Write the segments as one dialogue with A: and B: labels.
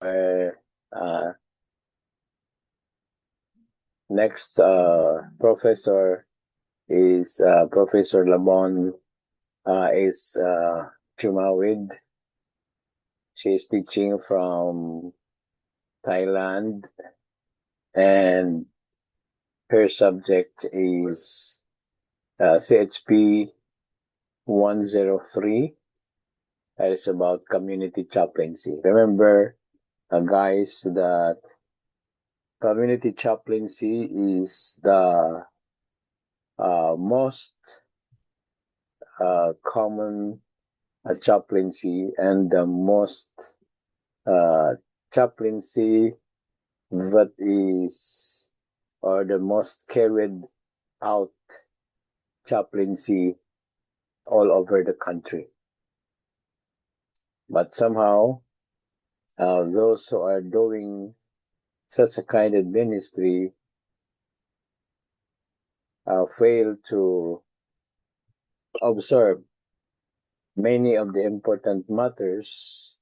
A: uh, next professor is Professor Labon is Jumawid. She's teaching from Thailand, and her subject is CHP 103. That is about community chaplaincy. Remember, guys, that community chaplaincy is the most common chaplaincy and the most chaplaincy that is, or the most carried out chaplaincy all over the country. But somehow, those who are doing such a kind of ministry fail to observe many of the important matters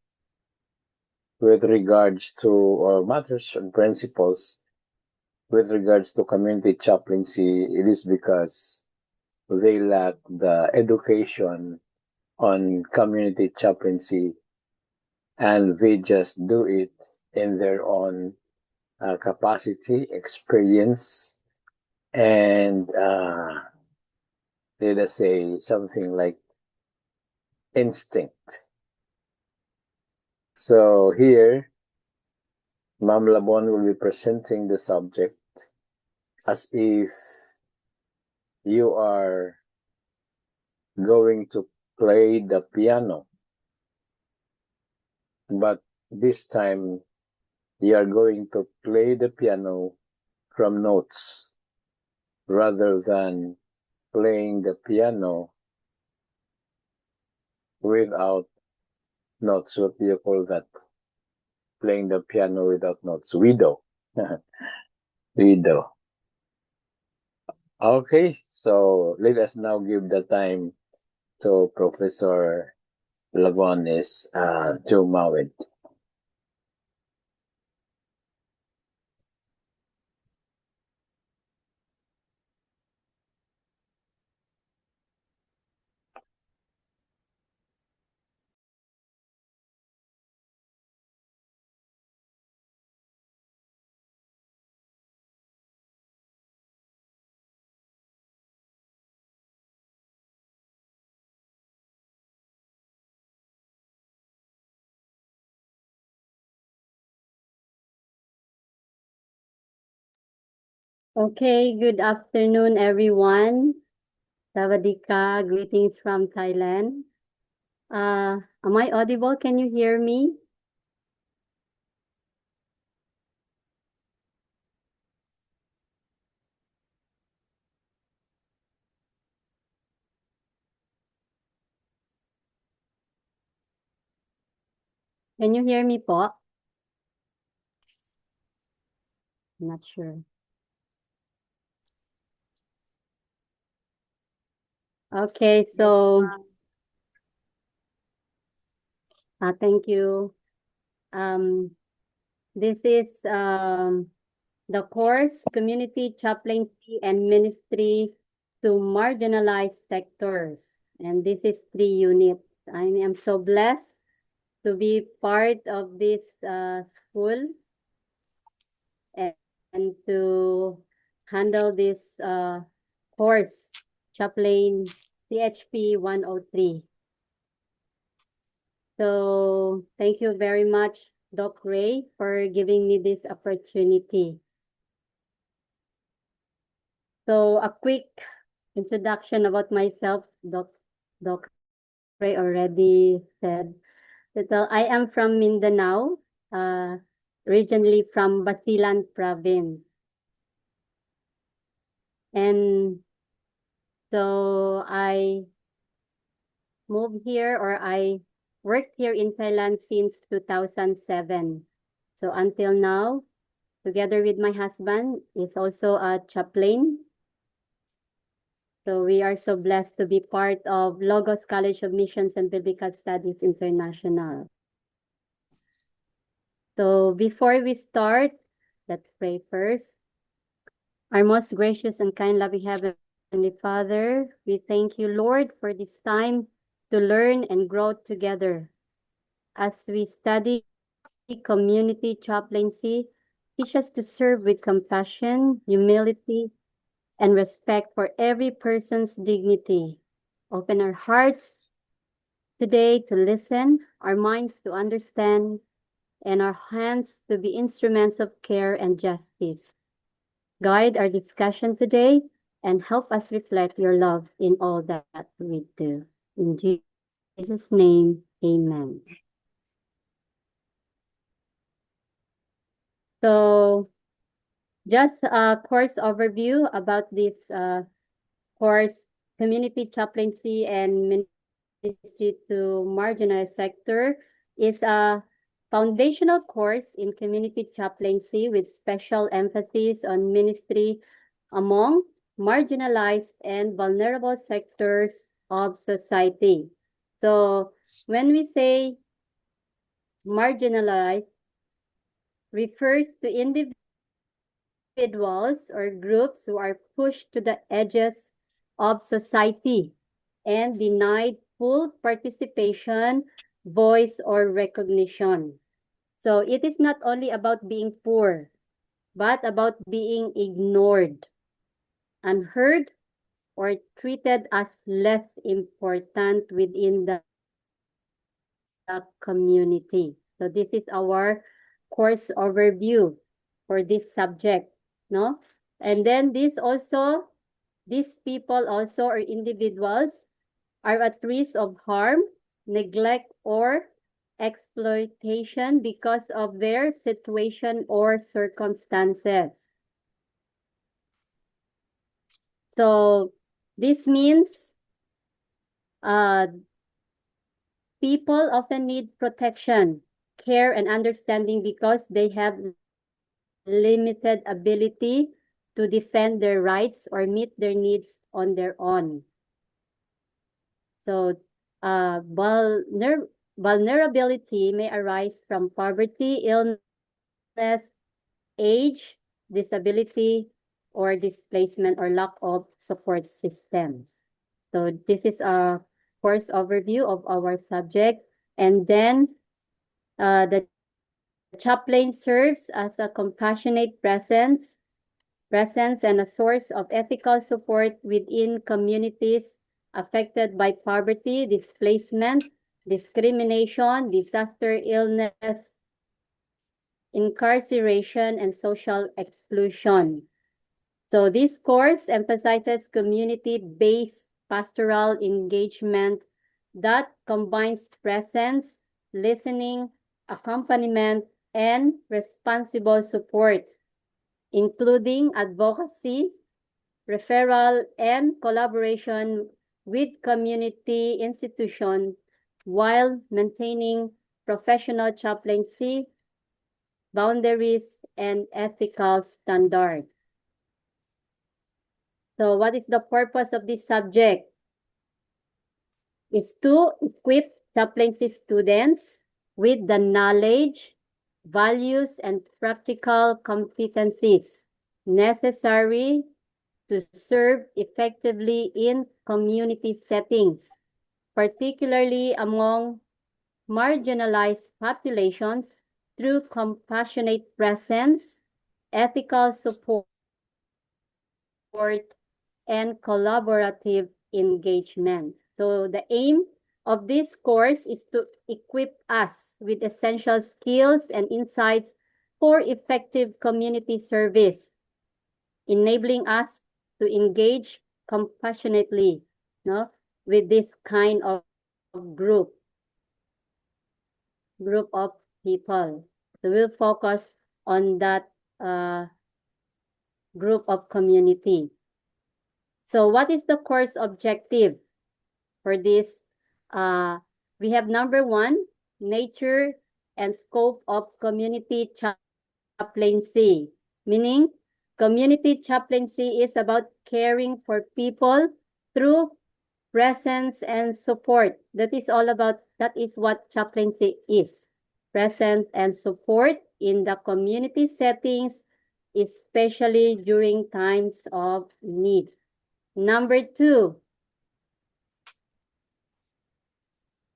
A: with regards to, or matters and principles with regards to community chaplaincy. It is because they lack the education on community chaplaincy, and they just do it in their own capacity, experience, and let us say something like instinct. So here, Ma'am Labon will be presenting the subject as if you are going to play the piano, but this time you are going to play the piano from notes rather than playing the piano without notes. What do you call that? Playing the piano without notes. Widow. Widow. Okay, so let us now give the time to Professor Lavonis Jumawid.
B: Okay, good afternoon, everyone. Sawadika, greetings from Thailand. Am I audible? Can you hear me? Can you hear me po? I'm not sure. Okay, so thank you. This is the course Community Chaplaincy and Ministry to Marginalized Sectors. And this is 3 units. I am so blessed to be part of this school and to handle this course, Chaplain CHP 103. So thank you very much, Doc Ray, for giving me this opportunity. So a quick introduction about myself, Doc Ray already said that I am from Mindanao, originally from Basilan province. And so I moved here, or I worked here in Thailand since 2007. So until now, together with my husband, is also a chaplain. So we are so blessed to be part of Logos College of Missions and Biblical Studies International. So before we start, let's pray first. Our most gracious and kind loving Heavenly Father, we thank you, Lord, for this time to learn and grow together. As we study community chaplaincy, teach us to serve with compassion, humility, and respect for every person's dignity. Open our hearts today to listen, our minds to understand, and our hands to be instruments of care and justice. Guide our discussion today and help us reflect your love in all that we do. In Jesus' name, amen. So, just a course overview about this course, Community Chaplaincy and Ministry to Marginalized Sector, is a foundational course in community chaplaincy with special emphasis on ministry among marginalized and vulnerable sectors of society. So when we say marginalized, refers to individuals or groups who are pushed to the edges of society and denied full participation, voice, or recognition. So it is not only about being poor, but about being ignored, unheard, or treated as less important within the community. So this is our course overview for this subject, no? And then these people also or individuals are at risk of harm, neglect, or exploitation because of their situation or circumstances. So this means people often need protection, care, and understanding because they have limited ability to defend their rights or meet their needs on their own. So vulnerability may arise from poverty, illness, age, disability, or displacement or lack of support systems. So this is a course overview of our subject. And then the chaplain serves as a compassionate presence and a source of ethical support within communities affected by poverty, displacement, discrimination, disaster, illness, incarceration, and social exclusion. So this course emphasizes community-based pastoral engagement that combines presence, listening, accompaniment, and responsible support, including advocacy, referral, and collaboration with community institutions while maintaining professional chaplaincy, boundaries, and ethical standards. So what is the purpose of this subject? Is to equip chaplaincy students with the knowledge, values, and practical competencies necessary to serve effectively in community settings, particularly among marginalized populations through compassionate presence, ethical support, and collaborative engagement. So the aim of this course is to equip us with essential skills and insights for effective community service, enabling us to engage compassionately, no, with this kind of group of people. So we'll focus on that group of community. So what is the course objective for this? We have number 1, nature and scope of community chaplaincy, meaning community chaplaincy is about caring for people through presence and support. That is what chaplaincy is. Presence and support in the community settings, especially during times of need. Number 2,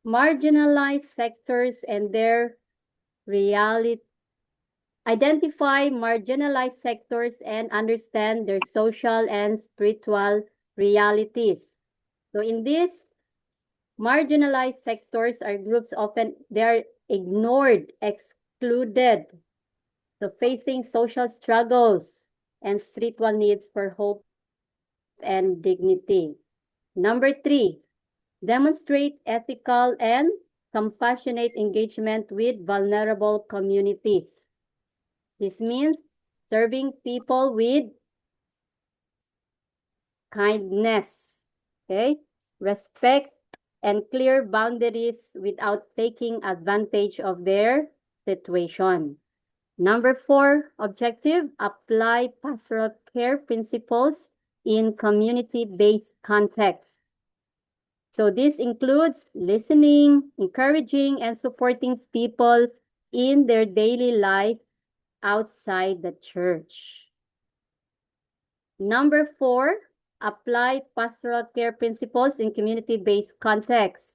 B: marginalized sectors and their reality. Identify marginalized sectors and understand their social and spiritual realities. So in this, marginalized sectors are groups often they are ignored, excluded, so facing social struggles and spiritual needs for hope and dignity. Number 3, demonstrate ethical and compassionate engagement with vulnerable communities. This means serving people with kindness, okay, respect, and clear boundaries without taking advantage of their situation. Number 4, objective, apply pastoral care principles in community-based context. So this includes listening, encouraging, and supporting people in their daily life outside the church. Number 4, apply pastoral care principles in community-based context.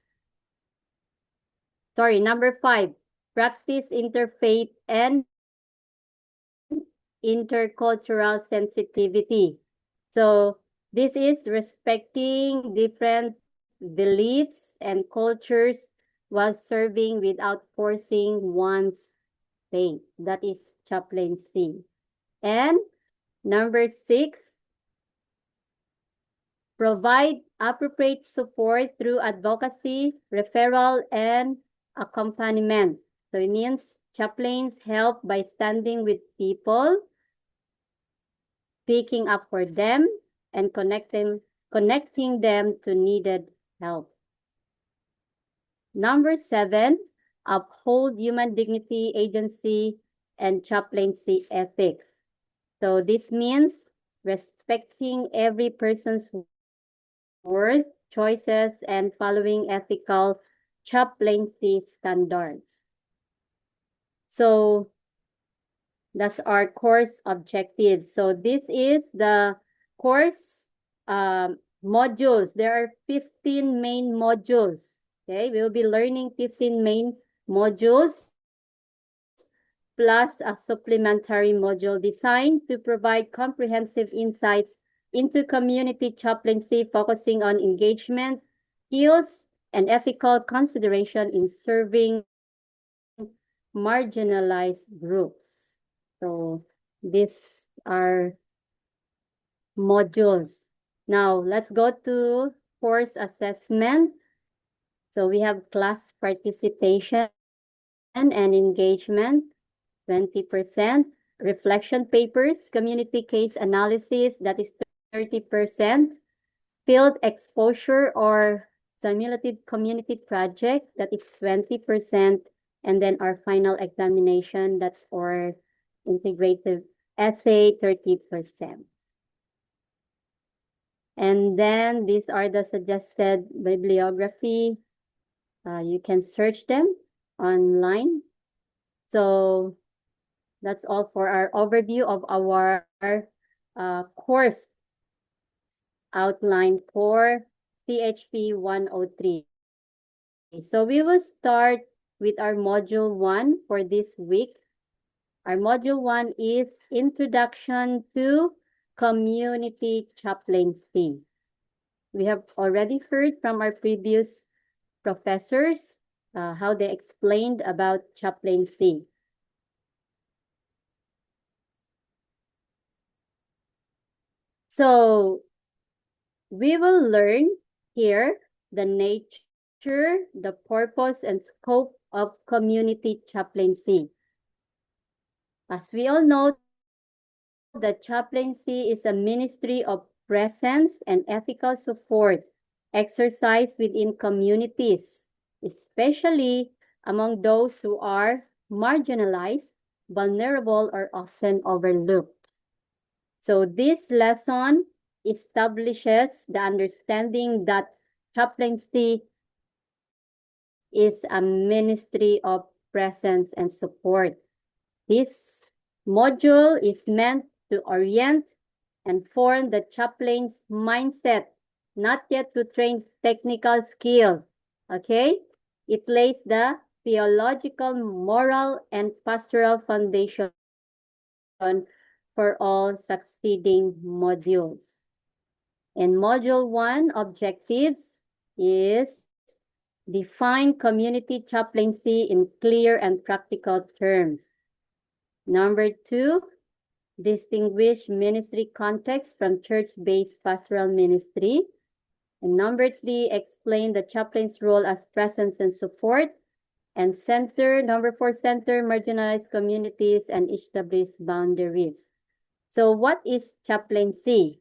B: Number 5, practice interfaith and intercultural sensitivity. So this is respecting different beliefs and cultures while serving without forcing one's faith. That is chaplaincy. And number 6, provide appropriate support through advocacy, referral, and accompaniment. So it means chaplains help by standing with people, speaking up for them, and connecting them to needed help. Number 7, uphold human dignity, agency, and chaplaincy ethics. So this means respecting every person's worth, choices, and following ethical chaplaincy standards. So that's our course objectives. So this is the course modules. There are 15 main modules. Okay, we'll be learning 15 main modules plus a supplementary module designed to provide comprehensive insights into community chaplaincy, focusing on engagement, skills, and ethical consideration in serving marginalized groups. So these are modules. Now let's go to course assessment. So we have class participation and engagement, 20%. Reflection papers, community case analysis, that is 30%. Field exposure or simulated community project, that is 20%. And then our final examination, that's for integrative essay, 30%. And then these are the suggested bibliography. You can search them online. So that's all for our overview of our course outline for CHP 103. So we will start with our module 1 for this week. Our module 1 is Introduction to Community Chaplaincy. We have already heard from our previous professors how they explained about chaplaincy. So we will learn here the nature, the purpose, and scope of community chaplaincy. As we all know, the chaplaincy is a ministry of presence and ethical support exercised within communities, especially among those who are marginalized, vulnerable, or often overlooked. So this lesson establishes the understanding that chaplaincy is a ministry of presence and support. This module is meant to orient and form the chaplain's mindset, not yet to train technical skills. Okay? It lays the theological, moral, and pastoral foundation for all succeeding modules. And Module 1 objectives is define community chaplaincy in clear and practical terms. Number 2, distinguish ministry context from church-based pastoral ministry. And number 3, explain the chaplain's role as presence and support. And number 4, center marginalized communities and establish boundaries. So what is chaplaincy?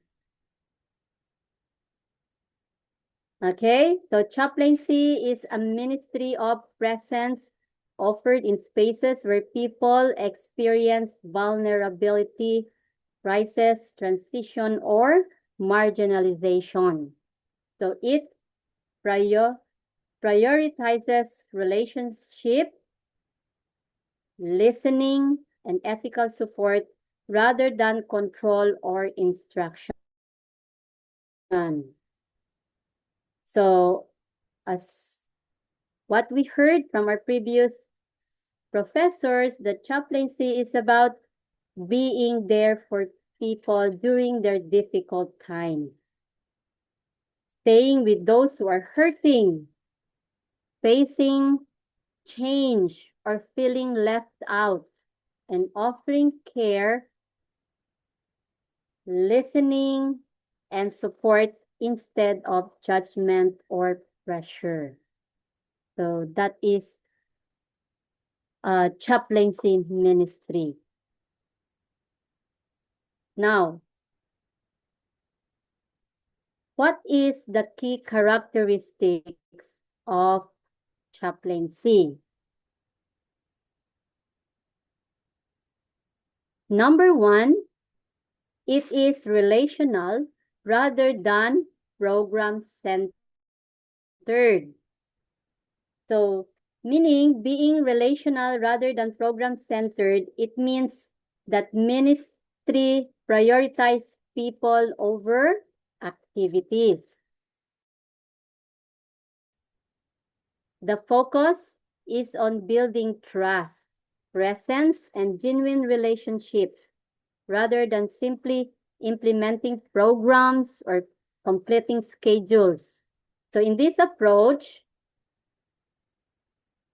B: Okay, so chaplaincy is a ministry of presence offered in spaces where people experience vulnerability, crisis, transition, or marginalization. So it prioritizes relationship, listening, and ethical support rather than control or instruction. So, as what we heard from our previous professors, the chaplaincy is about being there for people during their difficult times, staying with those who are hurting, facing change or feeling left out, and offering care, listening, and support instead of judgment or pressure. So that is chaplaincy ministry. Now, what is the key characteristics of chaplaincy? Number 1, it is relational rather than program-centered. So, meaning being relational rather than program-centered, it means that ministry prioritizes people over activities. The focus is on building trust, presence, and genuine relationships rather than simply implementing programs or completing schedules. So in this approach,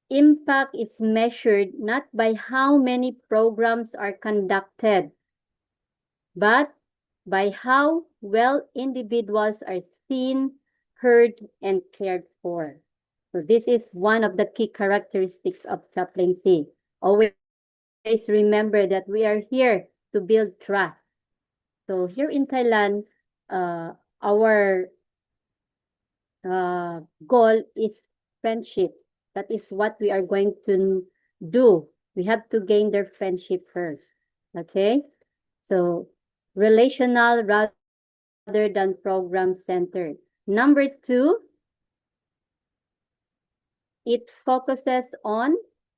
B: impact is measured not by how many programs are conducted, but by how well individuals are seen, heard, and cared for. So this is one of the key characteristics of chaplaincy. Always remember that we are here to build trust. So here in Thailand, our goal is friendship. That is what we are going to do. We have to gain their friendship first. Okay? So relational rather than program-centered. Number 2, it focuses on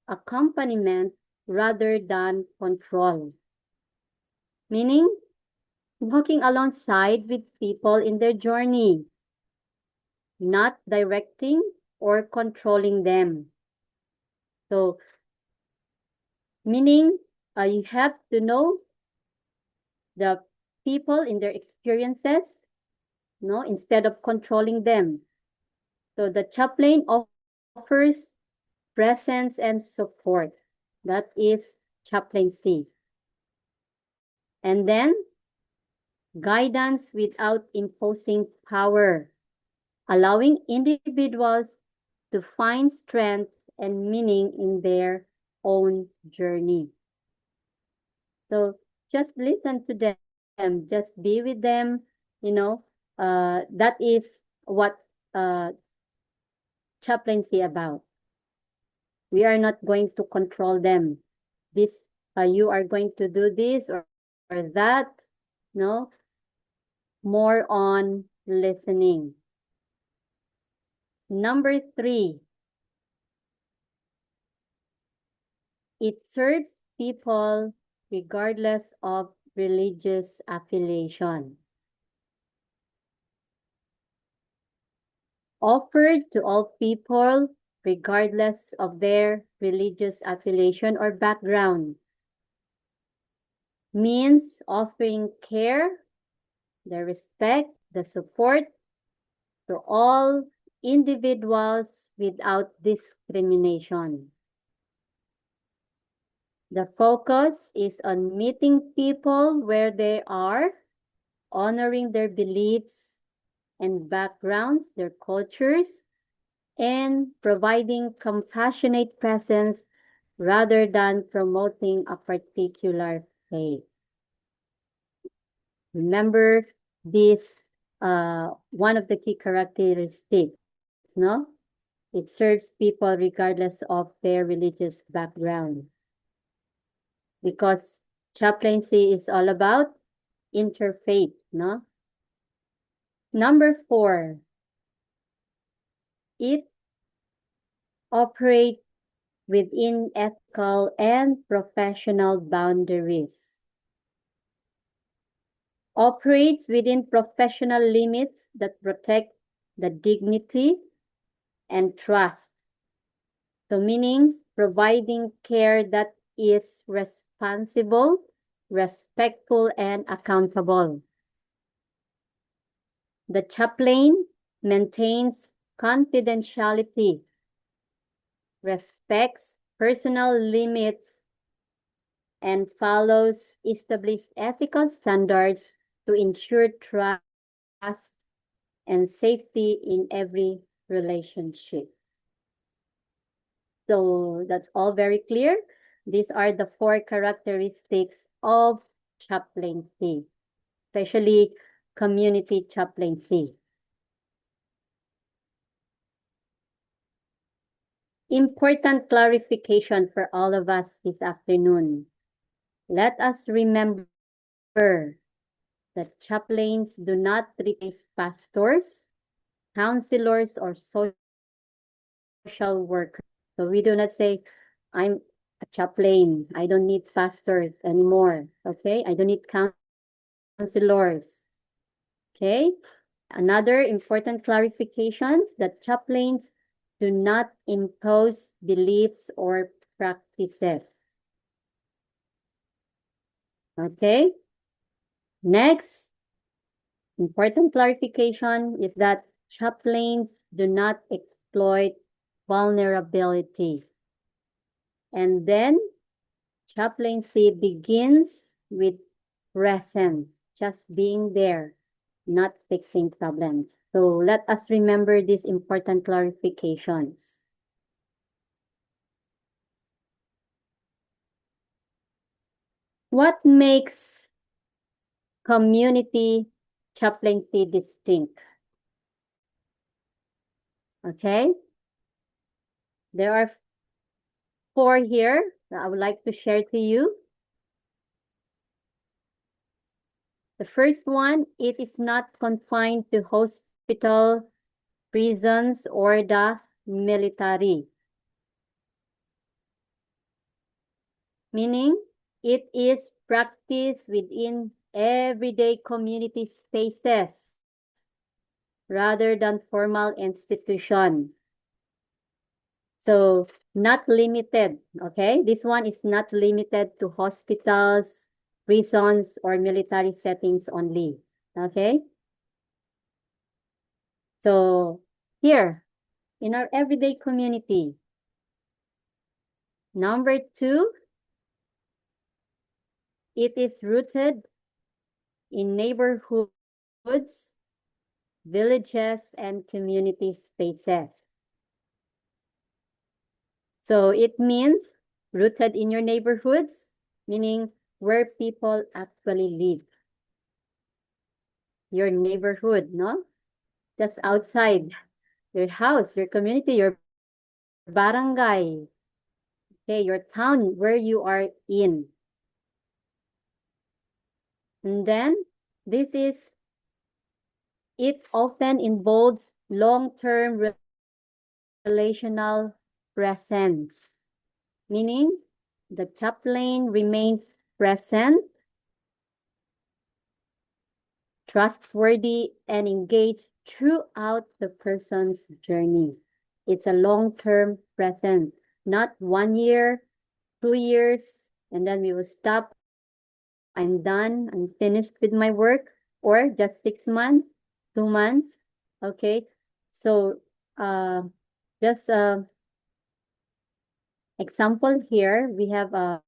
B: accompaniment rather than control. Meaning, walking alongside with people in their journey, not directing or controlling them. So, meaning you have to know the people in their experiences, no, instead of controlling them. So the chaplain offers presence and support. That is chaplaincy. And then guidance without imposing power, allowing individuals to find strength and meaning in their own journey. So just listen to them, just be with them, that is what chaplaincy about. We are not going to control them. You are going to do this or that, no? More on listening. Number 3, it serves people regardless of religious affiliation. Offered to all people regardless of their religious affiliation or background. Means offering care, the respect, the support to all individuals without discrimination. The focus is on meeting people where they are, honoring their beliefs and backgrounds, their cultures, and providing compassionate presence rather than promoting a particular faith. Remember this, one of the key characteristics, no? It serves people regardless of their religious background. Because chaplaincy is all about interfaith, no? Number 4, it operates within ethical and professional boundaries. Operates within professional limits that protect the dignity and trust. So meaning providing care that is responsible, respectful, and accountable. The chaplain maintains confidentiality, respects personal limits, and follows established ethical standards to ensure trust and safety in every relationship. So that's all very clear. These are the 4 characteristics of chaplaincy, especially community chaplaincy. Important clarification for all of us this afternoon. Let us remember that chaplains do not replace pastors, counselors, or social workers. So we do not say, I'm a chaplain. I don't need pastors anymore. Okay? I don't need counselors. Okay? Another important clarification that chaplains do not impose beliefs or practices. Okay? Next, important clarification is that chaplains do not exploit vulnerability. And then, chaplaincy begins with presence, just being there, not fixing problems. So let us remember these important clarifications. What makes community chaplaincy distinct? Okay? There are 4 here that I would like to share to you. The first one, it is not confined to hospital, prisons, or the military. Meaning, it is practiced within everyday community spaces rather than formal institution. So, not limited, okay? This one is not limited to hospitals, prisons, or military settings only, okay? So, here, in our everyday community. Number 2, it is rooted in neighborhoods, villages, and community spaces. So it means rooted in your neighborhoods, meaning where people actually live. Your neighborhood, no? Just outside your house, your community, your barangay, okay, your town where you are in. And then it often involves long-term relational presence, meaning the chaplain remains present, trustworthy, and engaged throughout the person's journey. It's a long-term present, not 1 year, 2 years, and then we will stop. I'm done. I'm finished with my work, or just 6 months, 2 months. Okay. So, just example here, we have a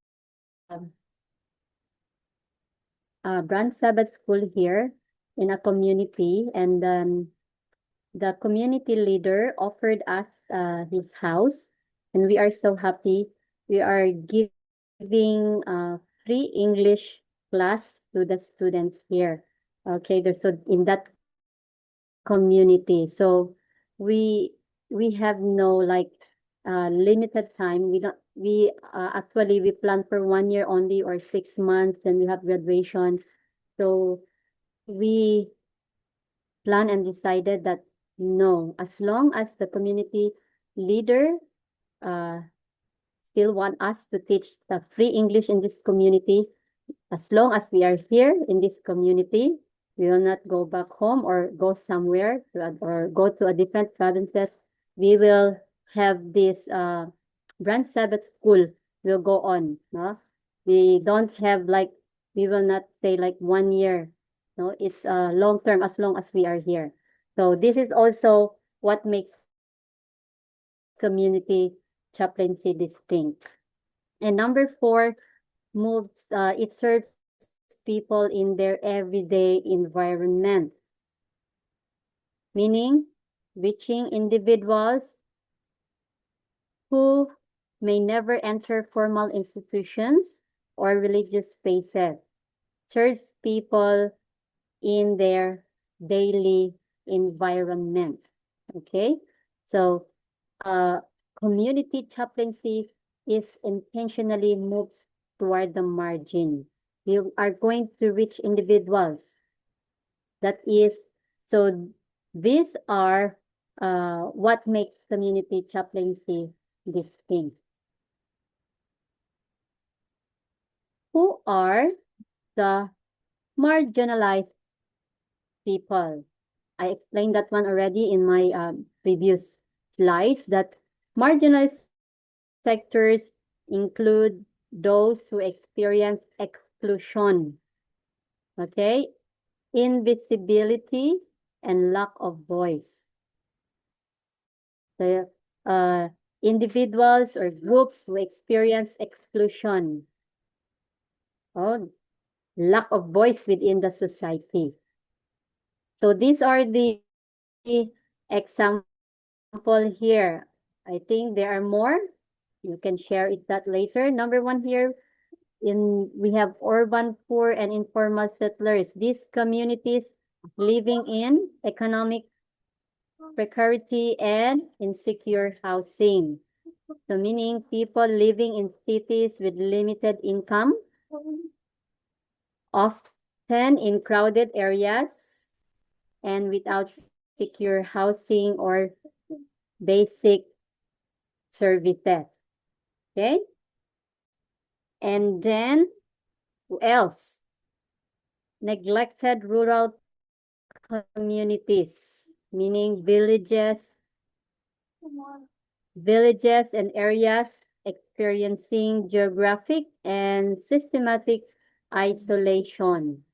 B: Branch Sabbath School here in a community, and the community leader offered us his house, and we are so happy. We are giving free English class to the students here. Okay, there's so in that community. So we have no like limited time. We actually we plan for 1 year only or 6 months, then we have graduation. So we plan and decided that no, as long as the community leader still want us to teach the free English in this community, as long as we are here in this community, we will not go back home or go somewhere or go to a different provinces. We will have this Branch Sabbath School will go on. No, we don't have like we will not say like 1 year. No, it's long term as long as we are here. So this is also what makes community chaplaincy distinct. And number 4, it serves people in their everyday environment, meaning reaching individuals who may never enter formal institutions or religious spaces, serves people in their daily environment. Okay, so community chaplaincy is intentionally moves toward the margin. You are going to reach individuals. That is, so these are what makes community chaplaincy distinct. Who are the marginalized people? I explained that one already in my previous slides, that marginalized sectors include those who experience exclusion, okay, invisibility, and lack of voice. The individuals or groups who experience exclusion, lack of voice within the society. So these are the example here. I think there are more. You can share it that later. Number 1 here, we have urban poor and informal settlers. These communities living in economic precarity and insecure housing. So meaning people living in cities with limited income, often in crowded areas, and without secure housing or basic services. Okay? And then, who else? Neglected rural communities, meaning villages and areas experiencing geographic and systematic isolation.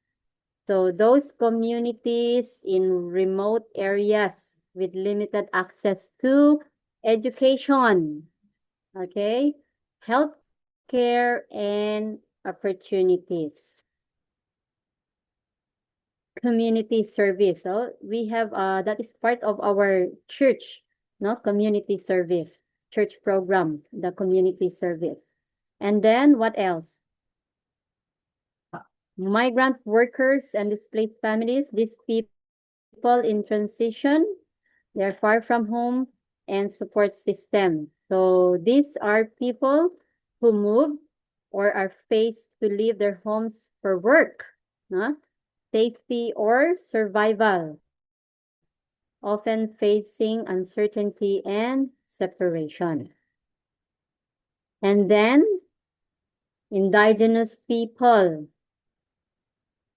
B: So those communities in remote areas with limited access to education, okay, healthcare, and opportunities. Community service. So we have that is part of our church, no, community service, church program, the community service. And then what else? Migrant workers and displaced families, these people in transition, they're far from home and support system. So these are people who move or are faced to leave their homes for work, no? Safety or survival, often facing uncertainty and separation. And then indigenous people,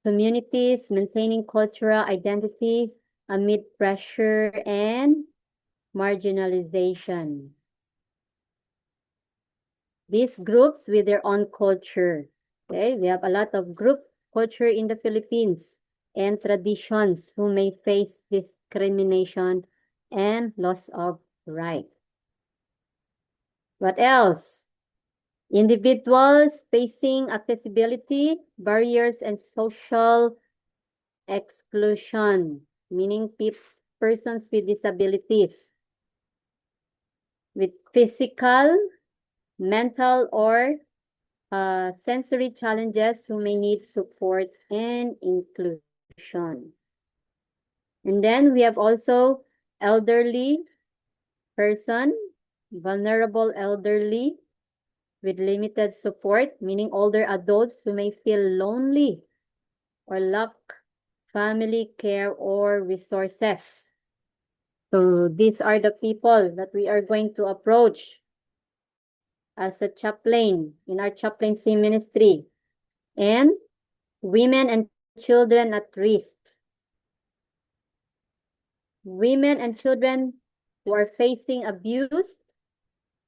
B: communities maintaining cultural identity amid pressure and marginalization. These groups with their own culture. Okay, we have a lot of group culture in the Philippines and traditions who may face discrimination and loss of right. What else? Individuals facing accessibility, barriers, and social exclusion, meaning persons with disabilities, with physical, mental, or sensory challenges who may need support and inclusion. And then we have also elderly person, vulnerable elderly with limited support, meaning older adults who may feel lonely or lack family care or resources. So these are the people that we are going to approach as a chaplain in our chaplaincy ministry. And women and children at risk. Women and children who are facing abuse,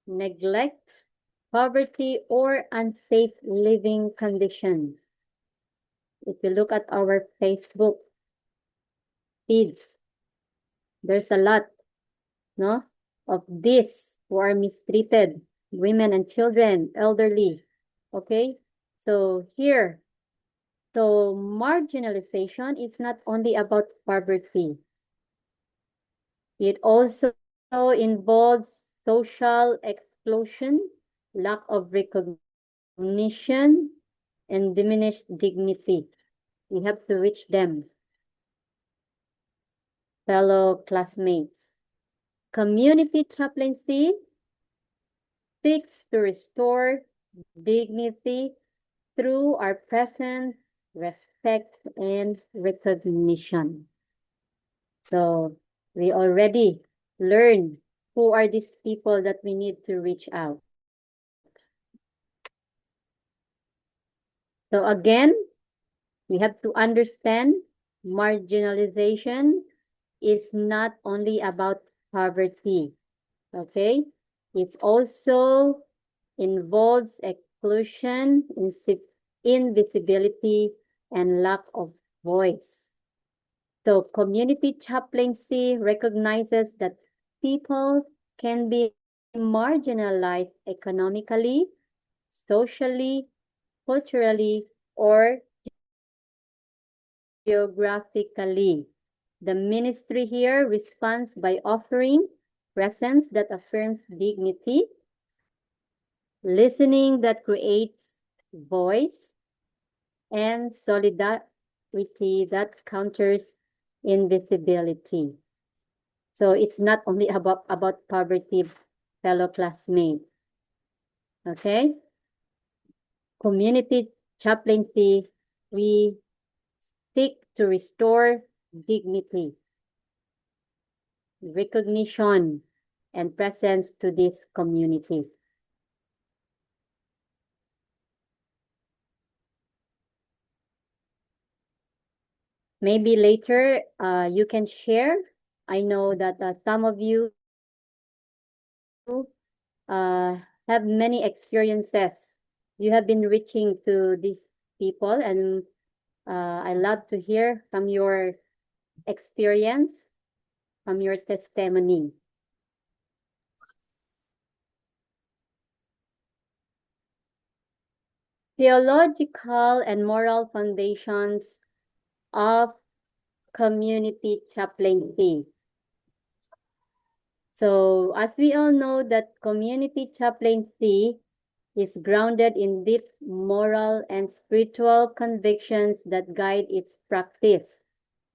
B: neglect, poverty, or unsafe living conditions. If you look at our Facebook feeds, there's a lot, no, of this who are mistreated, women and children, elderly. Okay, so here, so marginalization is not only about poverty. It also involves social exclusion, lack of recognition, and diminished dignity. We have to reach them, fellow classmates. Community chaplaincy seeks to restore dignity through our presence, respect, and recognition. So we already learned who are these people that we need to reach out. So again, we have to understand marginalization is not only about poverty, okay? It also involves exclusion, invisibility, and lack of voice. So community chaplaincy recognizes that people can be marginalized economically, socially, culturally, or geographically. The ministry here responds by offering presence that affirms dignity, listening that creates voice, and solidarity that counters invisibility. So it's not only about poverty, fellow classmates. Okay? Community chaplaincy, we seek to restore dignity, recognition, and presence to this community. Maybe later you can share. I know that some of you have many experiences. You have been reaching to these people, and I love to hear from your experience, from your testimony. Theological and moral foundations of community chaplaincy. So as we all know that community chaplaincy is grounded in deep moral and spiritual convictions that guide its practice.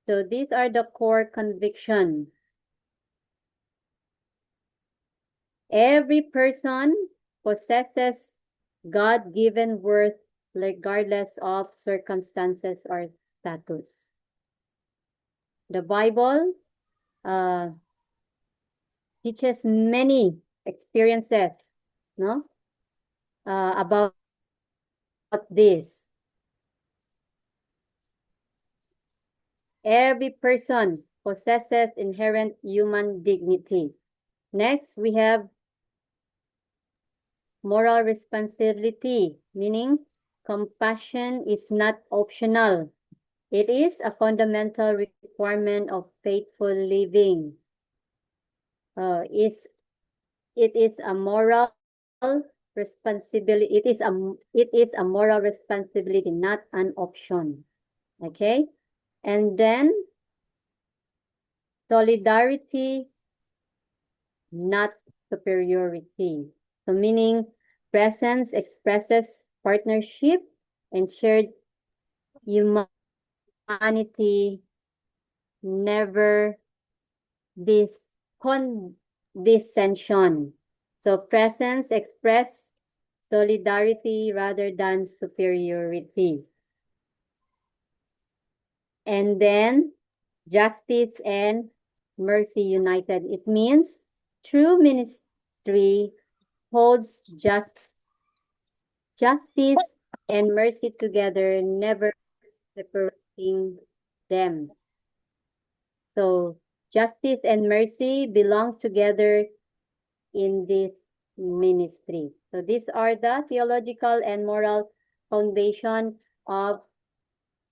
B: So these are the core convictions. Every person possesses God-given worth regardless of circumstances or status. The Bible teaches many experiences, no? About this. Every person possesses inherent human dignity. Next, we have moral responsibility, meaning compassion is not optional. It is a fundamental requirement of faithful living. It is a moral responsibility. It is a moral responsibility, not an option. Okay? And then solidarity, not superiority. So meaning presence expresses partnership and shared humanity, never dissension. So presence express solidarity rather than superiority. And then justice and mercy united. It means true ministry holds justice and mercy together, never separating them. So justice and mercy belong together in this ministry. So these are the theological and moral foundation of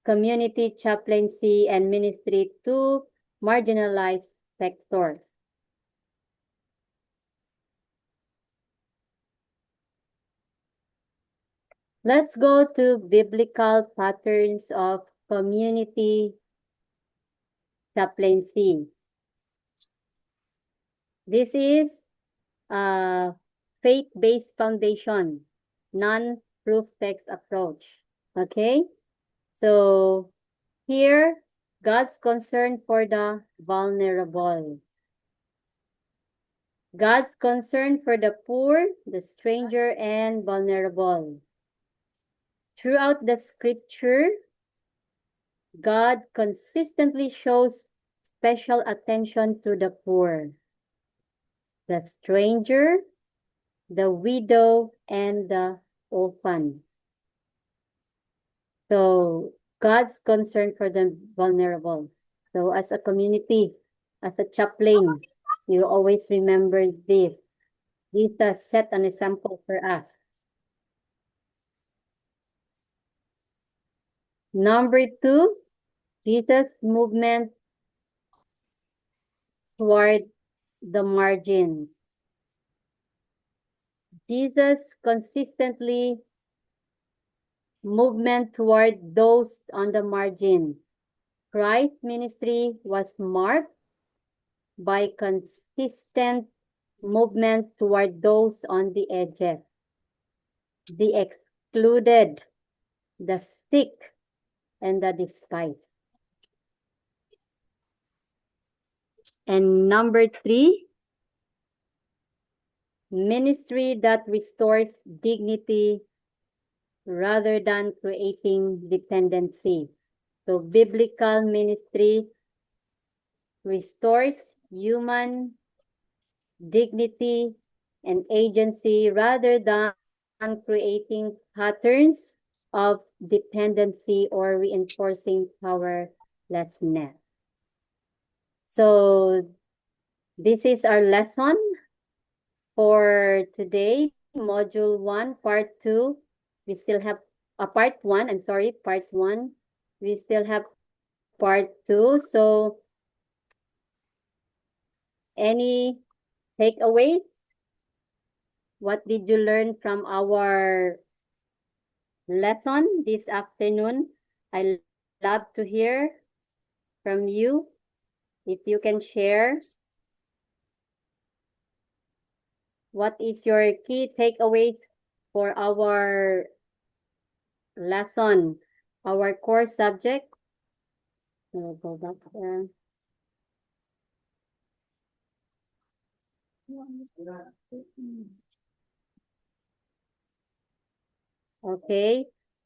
B: community chaplaincy and ministry to marginalized sectors. Let's go to biblical patterns of community chaplaincy. This is a faith-based foundation, non-proof text approach. Okay? So here, God's concern for the vulnerable. God's concern for the poor, the stranger, and vulnerable. Throughout the scripture, God consistently shows special attention to the poor, the stranger, the widow, and the orphan. So God's concern for the vulnerable. So as a community, as a chaplain, you always remember this. Jesus set an example for us. Number 2, Jesus' movement toward the margins. Jesus consistently movement toward those on the margin. Christ's ministry was marked by consistent movement toward those on the edges, the excluded, the sick, and the despised. And number 3, ministry that restores dignity rather than creating dependency. So biblical ministry restores human dignity and agency rather than creating patterns of dependency or reinforcing powerlessness. So this is our lesson for today, module 1, part 2. We still have part 1. We still have part 2. So any takeaways? What did you learn from our lesson this afternoon? I love to hear from you. If you can share, what is your key takeaways for our lesson, our core subject? We'll go back there. Okay,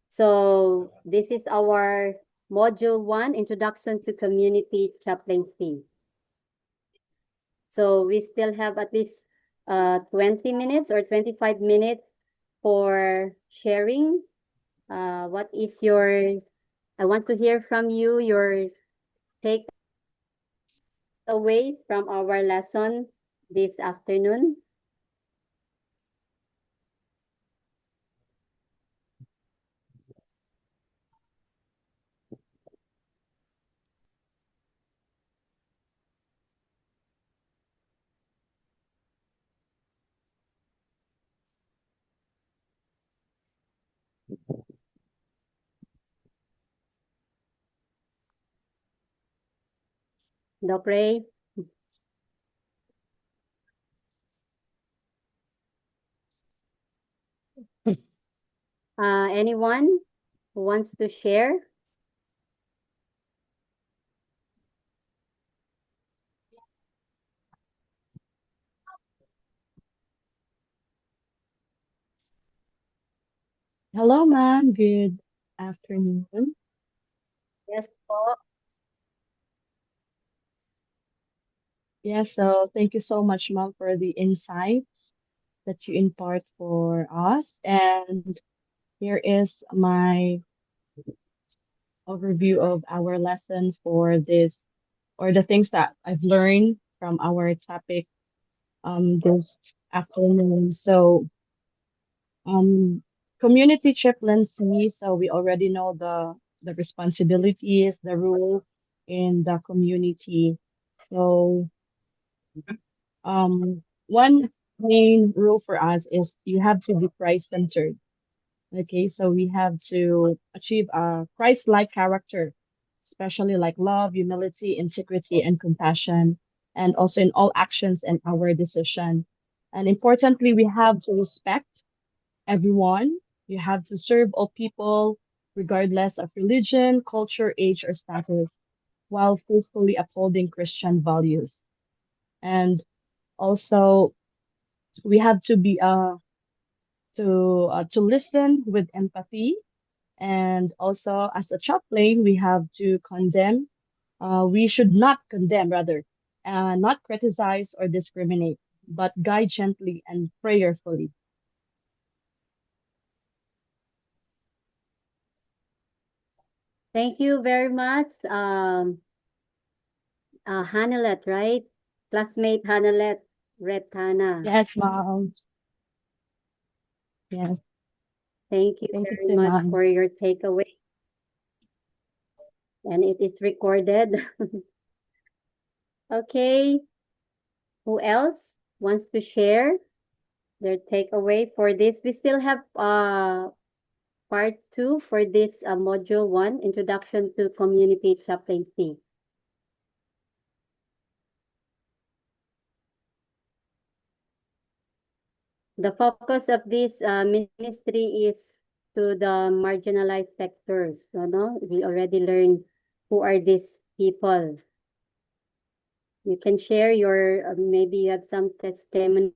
B: so this is our module 1, Introduction to Community Chaplaincy. So we still have at least 20 minutes or 25 minutes for sharing What is I want to hear from you, your takeaways from our lesson this afternoon. Doc Ray? Anyone who wants to share?
C: Hello, ma'am. Good afternoon.
B: Yes po.
C: Yes, so thank you so much, ma'am, for the insights that you impart for us. And here is my overview of our lesson for this, or the things that I've learned from our topic this afternoon. So, um, community chaplaincy. So we already know the responsibilities, the role in the community. So one main rule for us is you have to be Christ centered. Okay, so we have to achieve a Christ like character, especially like love, humility, integrity, and compassion, and also in all actions and our decision. And importantly, we have to respect everyone. You have to serve all people, regardless of religion, culture, age, or status, while faithfully upholding Christian values. And also, we have to be to listen with empathy, and also as a chaplain we have to condemn, we should not condemn, rather, not criticize or discriminate, but guide gently and prayerfully.
B: Thank you very much, Hanelet, right? Classmate Hanelet, Retana.
C: Yes, mom. Yes,
B: Thank you
C: thank you
B: very
C: too,
B: much
C: mom.
B: for your takeaway. And it is recorded. Okay, who else wants to share their takeaway for this? We still have part 2 for this module 1, Introduction to Community Chaplaincy. The focus of this ministry is to the marginalized sectors. No? We already learned who are these people. You can share your, maybe you have some testimonies.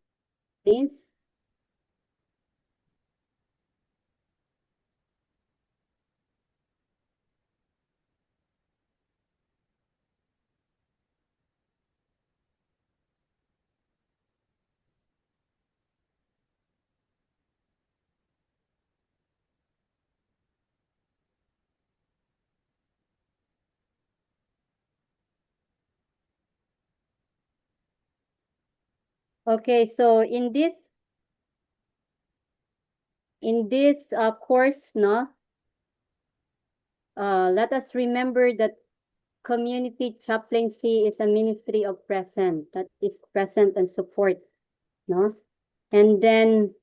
B: Okay, so in this course, no, let us remember that community chaplaincy is a ministry of present, that is present and support, no? And then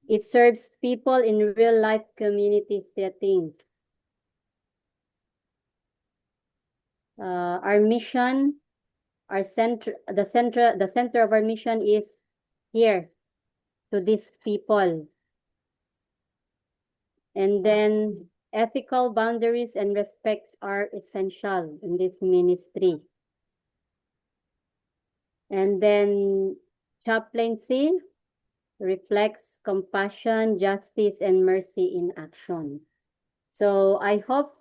B: it serves people in real life community settings. Our mission, the center of our mission is here to these people. And then ethical boundaries and respects are essential in this ministry. And then chaplaincy reflects compassion, justice, and mercy in action. So I hope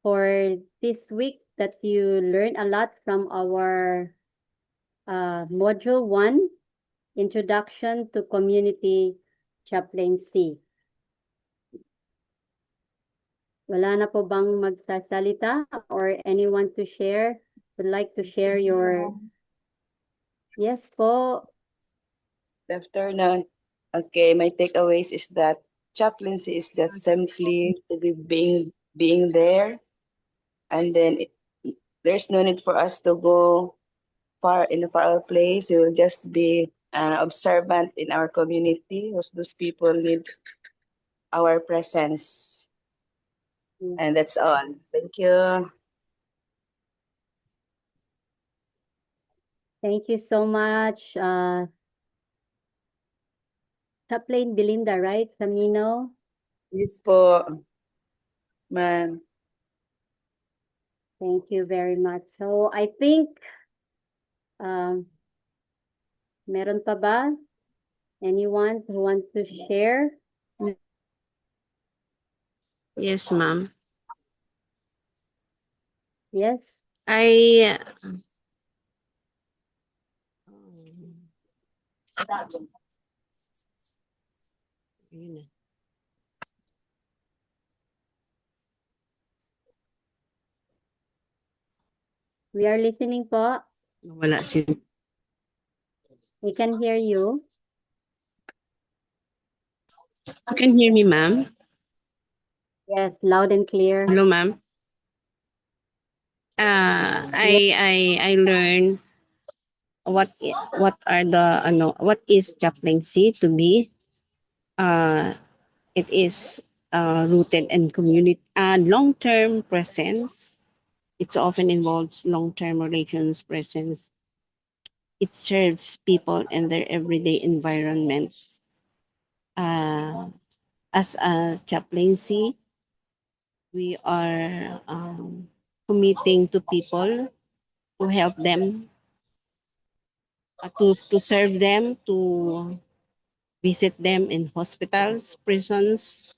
B: for this week that you learn a lot from our module 1, Introduction to Community Chaplaincy. Wala na po bang magsasalita or anyone to share? Would like to share your... Yes po.
D: Good afternoon. Okay, my takeaways is that chaplaincy is just simply to be being there, and then there's no need for us to go far in a far place. We will just be observant in our community, because those people need our presence, and that's all. Thank you.
B: Thank you so much, Chaplain Belinda, right? Camino.
D: Yes po, ma'am.
B: Thank you very much. So I think, meron pa ba? Anyone who wants to share?
E: Yes, ma'am.
B: Yes.
E: I Ayun na.
B: We are listening po.
E: Nawala si
B: We can hear you.
E: You can hear me, ma'am?
B: Yes, loud and clear.
E: Hello, ma'am. I learned what is chaplaincy to be. It is rooted in community long-term presence. It often involves long-term relations presence. It serves people in their everyday environments. As a chaplaincy, we are committing to people to help them, to serve them, to visit them in hospitals, prisons,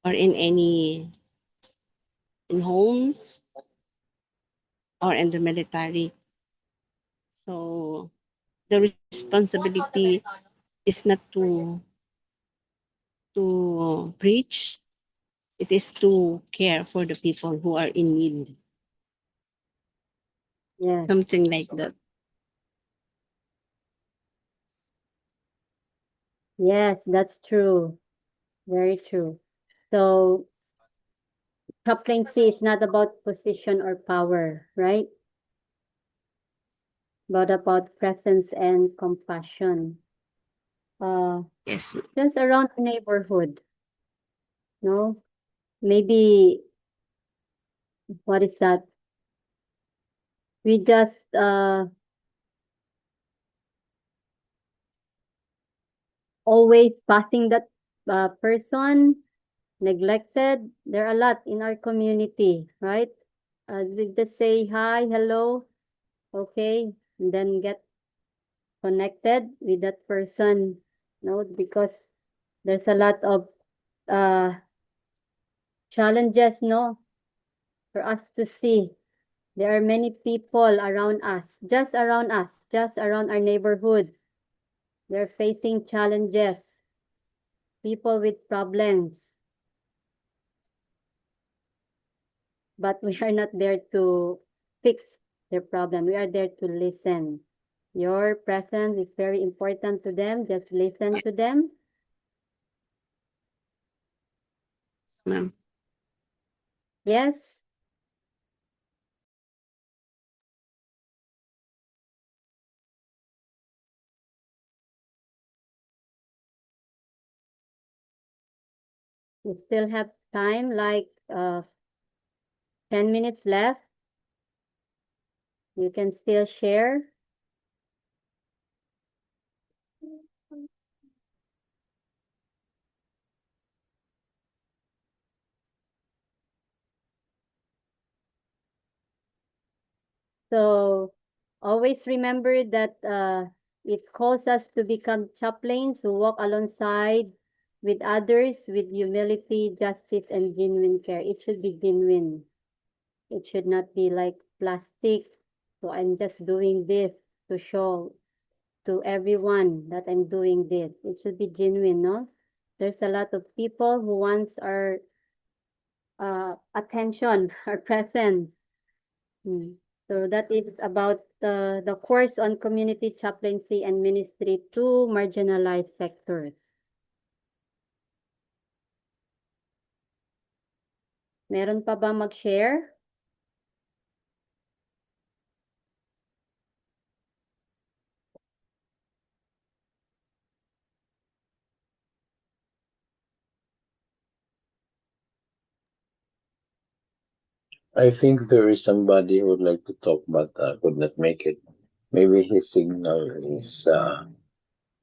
E: or in homes, or in the military. So the responsibility is not to preach, it is to care for the people who are in need.
B: Yes.
E: Something like that.
B: Yes, that's true. Very true. So chaplaincy is not about position or power, right? But about presence and compassion.
E: Yes.
B: Just around the neighborhood. No? Maybe, what is that? We just always passing that person, neglected. There are a lot in our community, right? We just say hi, hello, okay, and then get connected with that person, no, because there's a lot of challenges, no, for us to see. There are many people around us, just around our neighborhoods. They're facing challenges, people with problems. But we are not there to fix their problem. We are there to listen. Your presence is very important to them. Just listen to them.
E: Ma'am.
B: Yes. We still have time, like 10 minutes left. You can still share. So always remember that it calls us to become chaplains who walk alongside with others with humility, justice, and genuine care. It should be genuine. It should not be like plastic. So I'm just doing this to show to everyone that I'm doing this. It should be genuine, no? There's a lot of people who wants our attention or presence. So that is about the course on community chaplaincy and ministry to marginalized sectors. Meron pa ba mag-share?
A: I think there is somebody who would like to talk but could not make it. Maybe his signal is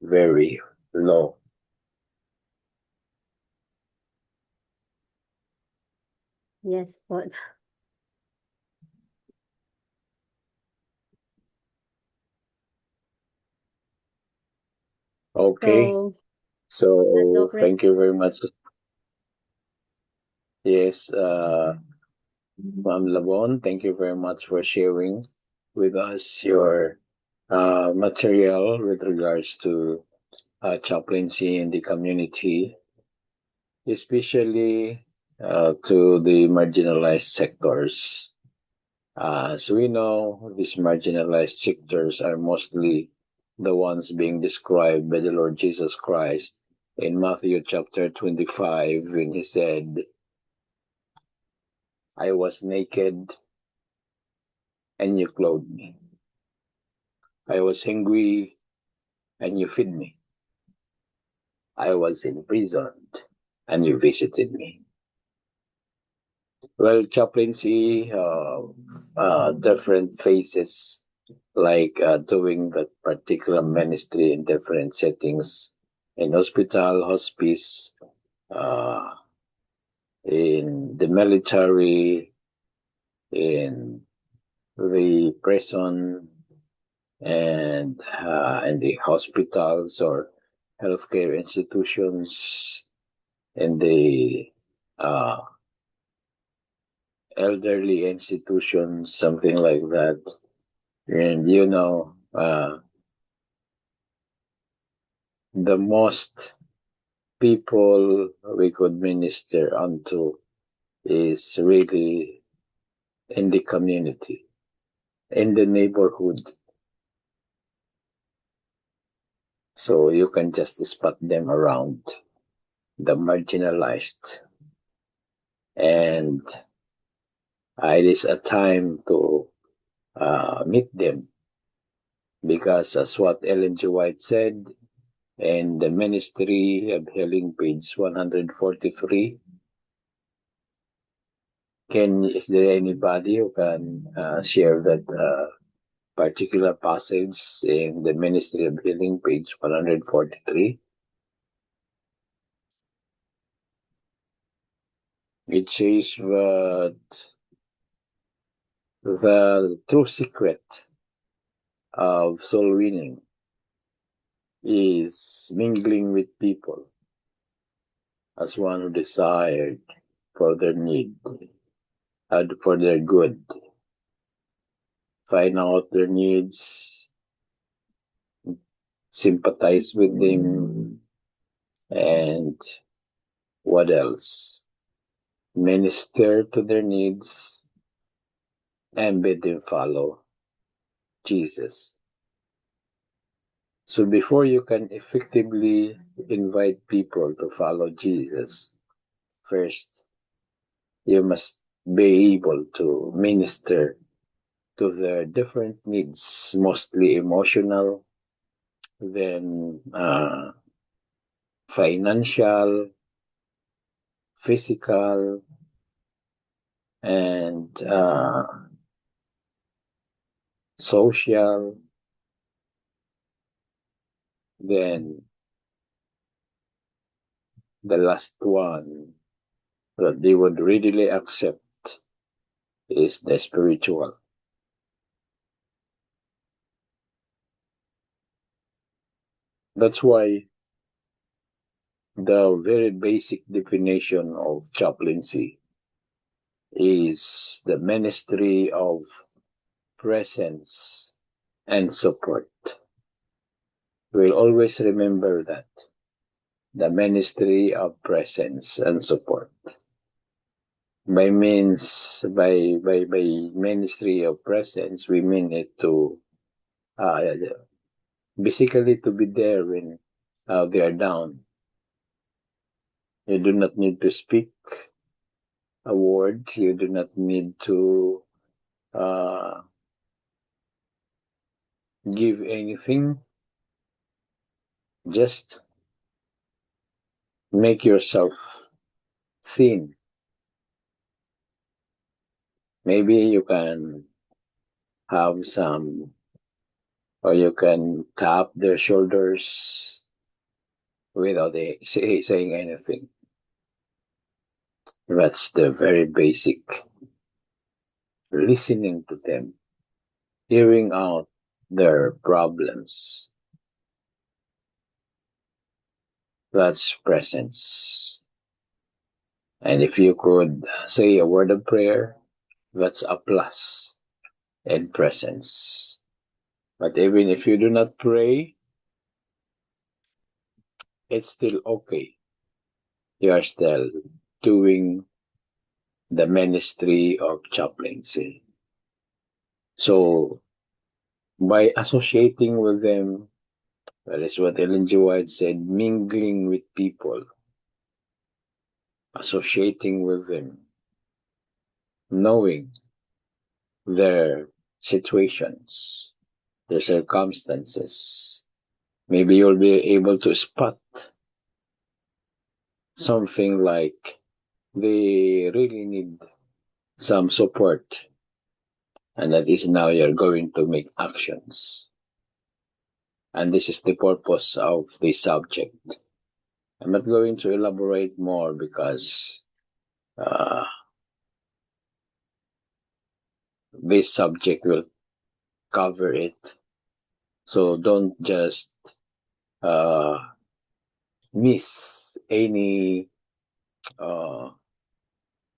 A: very low.
B: Yes po.
A: Okay,
B: So,
A: so thank you very much. Yes, Ma'am Labon, thank you very much for sharing with us your material with regards to chaplaincy in the community, especially to the marginalized sectors. As we know, these marginalized sectors are mostly the ones being described by the Lord Jesus Christ in Matthew chapter 25 when he said, I was naked and you clothed me. I was hungry and you fed me. I was imprisoned and you visited me. Well, chaplaincy, different phases, like doing that particular ministry in different settings, in hospital, hospice, in the military, in the prison, and in the hospitals or healthcare institutions, in the elderly institutions, something like that. And the most people we could minister unto is really in the community, in the neighborhood. So you can just spot them around, the marginalized. And it is a time to meet them. Because as what Ellen G. White said in the Ministry of Healing, page 143, is there anybody who can share that particular passage in the Ministry of Healing, page 143? It says that the true secret of soul winning is mingling with people as one who desired for their need and for their good. Find out their needs, sympathize with them, and what else? Minister to their needs and bid them follow Jesus. So before you can effectively invite people to follow Jesus, first, you must be able to minister to their different needs, mostly emotional, then financial, physical, and social. Then the last one that they would readily accept is the spiritual. That's why the very basic definition of chaplaincy is the ministry of presence and support. We'll always remember that. The ministry of presence and support. by ministry of presence, we mean it to basically to be there when they are down. You do not need to speak a word. You do not need to give anything. Just make yourself seen. Maybe you can have some, or you can tap their shoulders without saying anything. That's the very basic. Listening to them, hearing out their problems. That's presence. And if you could say a word of prayer, that's a plus in presence. But even if you do not pray, it's still okay. You are still doing the ministry of chaplaincy. So, by associating with them, that is what Ellen G. White said, mingling with people, associating with them, knowing their situations, their circumstances. Maybe you'll be able to spot something like they really need some support, and that is now you're going to make actions. And this is the purpose of this subject. I'm not going to elaborate more because this subject will cover it. So don't just miss any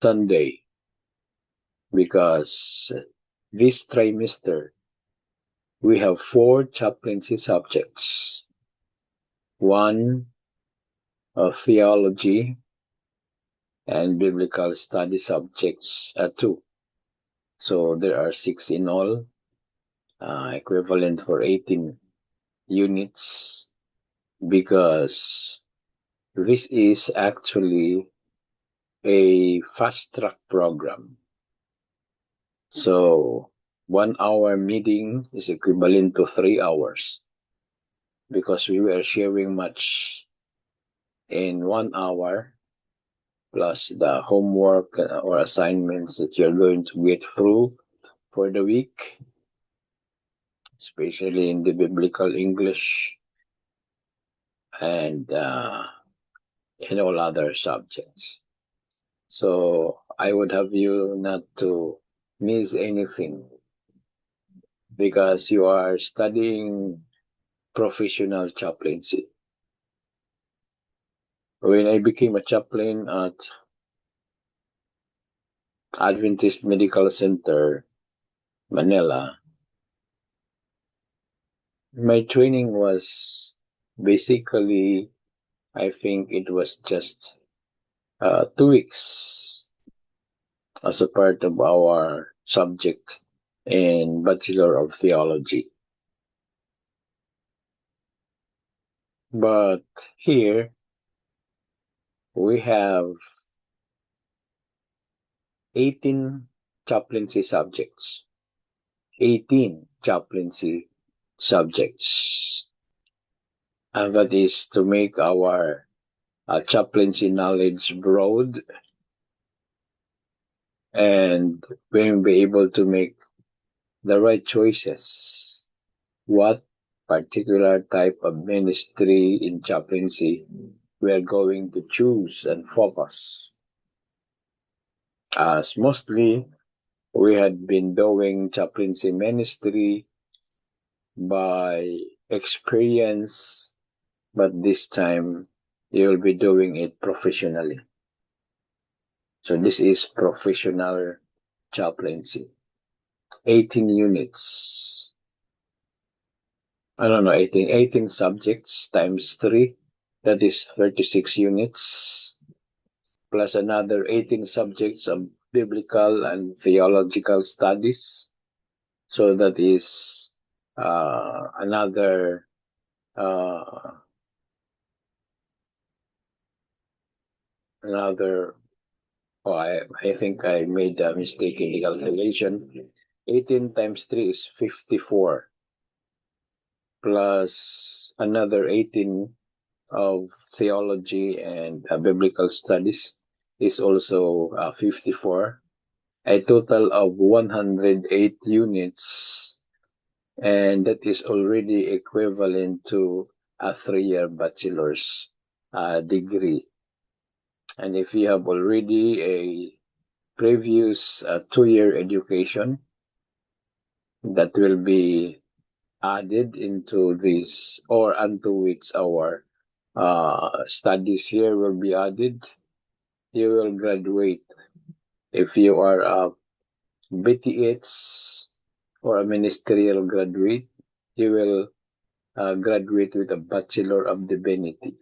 A: Sunday, because this trimester we have 4 chaplaincy subjects. One of theology and biblical study subjects 2. So there are 6 in all, equivalent for 18 units, because this is actually a fast track program. So 1 hour meeting is equivalent to 3 hours, because we were sharing much in 1 hour, plus the homework or assignments that you're going to get through for the week, especially in the biblical English and in all other subjects. So I would have you not to miss anything, because you are studying professional chaplaincy. When I became a chaplain at Adventist Medical Center, Manila, my training was basically, I think it was just 2 weeks as a part of our subject in Bachelor of Theology. But here we have 18 chaplaincy subjects. 18 chaplaincy subjects. And that is to make our chaplaincy knowledge broad, and we'll be able to make the right choices. What particular type of ministry in chaplaincy we're going to choose and focus. As mostly we had been doing chaplaincy ministry by experience, but this time you'll be doing it professionally. So this is professional chaplaincy. 18 units. I don't know, 18 subjects times 3. That is 36 units. Plus another 18 subjects of biblical and theological studies. So that is another oh, I think I made a mistake in the calculation. 18 times 3 is 54 plus another 18 of theology and biblical studies is also 54. A total of 108 units, and that is already equivalent to a 3-year bachelor's degree. And if you have already a previous 2-year education, that will be added into this, or unto which our studies here will be added. You will graduate. If you are a BTH or a ministerial graduate, you will graduate with a Bachelor of Divinity.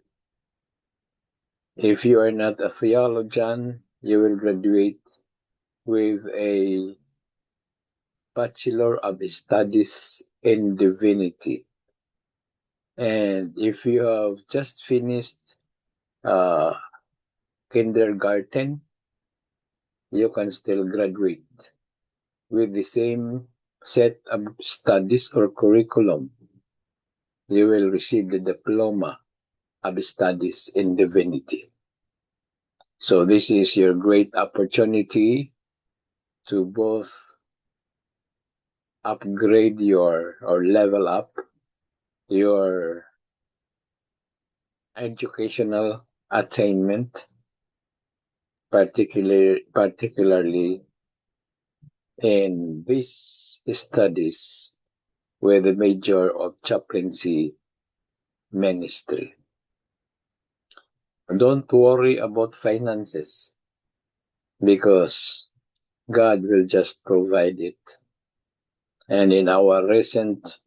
A: If you are not a theologian, you will graduate with a Bachelor of Studies in Divinity. And if you have just finished kindergarten, you can still graduate with the same set of studies or curriculum. You will receive the diploma of studies in divinity. So this is your great opportunity to both upgrade your or level up your educational attainment, particularly in these studies with the major of chaplaincy ministry. Don't worry about finances, because God will just provide it. And in our recent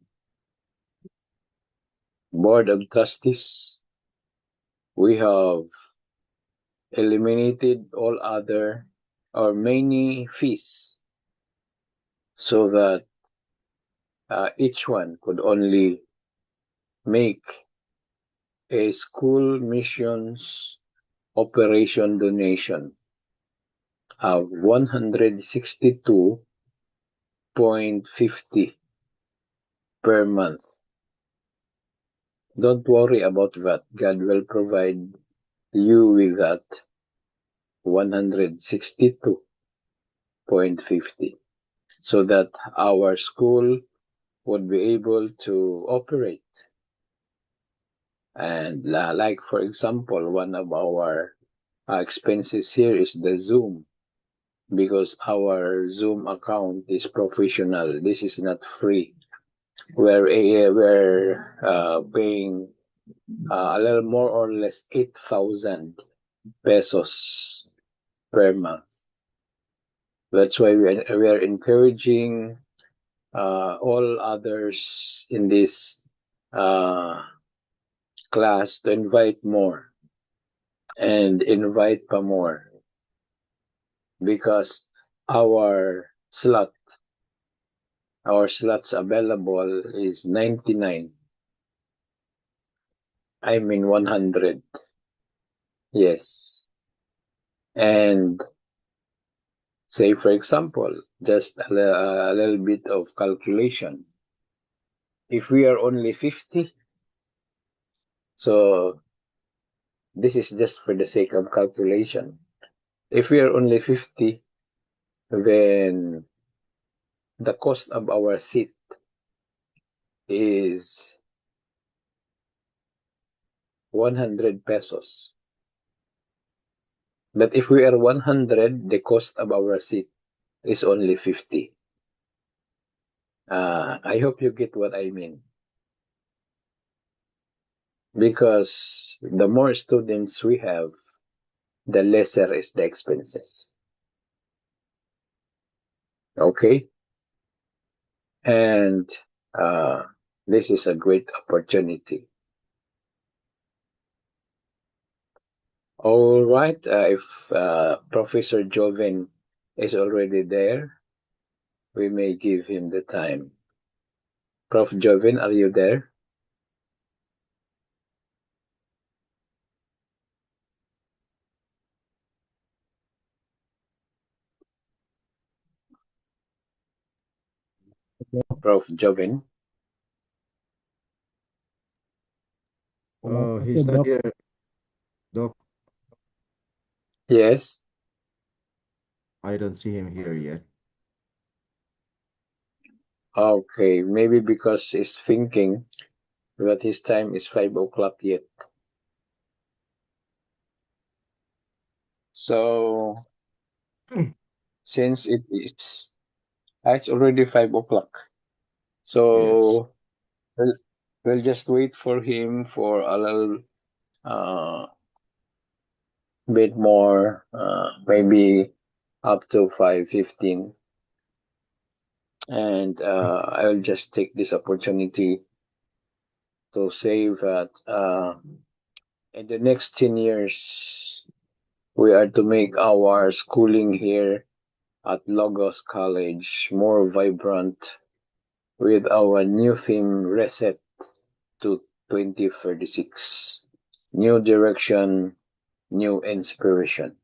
A: Board of Trustees, we have eliminated all other or many fees, so that each one could only make a school missions operation donation of 162.50 per month. Don't worry about that. God will provide you with that 162.50, so that our school would be able to operate. And like, for example, one of our expenses here is the Zoom, because our Zoom account is professional. This is not free. We're paying a little more or less 8,000 pesos per month. That's why we are encouraging all others in this class to invite more and invite pa more, because our slots available is 99. I mean 100. Yes. And say, for example, just a little bit of calculation. If we are only 50, so this is just for the sake of calculation. If we are only 50, then the cost of our seat is 100 pesos. But if we are 100, the cost of our seat is only 50. I hope you get what I mean. Because the more students we have, the lesser is the expenses. Okay? And this is a great opportunity. All right. If Professor Joven is already there, we may give him the time. Prof. Jovin, are you there? Prof. Jovin?
F: Oh, he's not here, Doc.
A: Yes?
F: I don't see him here yet.
A: Okay, maybe because he's thinking that his time is 5 o'clock yet. So, since it's already 5 o'clock. So, we'll just wait for him for a little bit more, maybe up to 5:15. And I'll just take this opportunity to say that in the next 10 years, we are to make our schooling here at Logos College more vibrant with our new theme, Reset to 2036. New direction, new inspiration.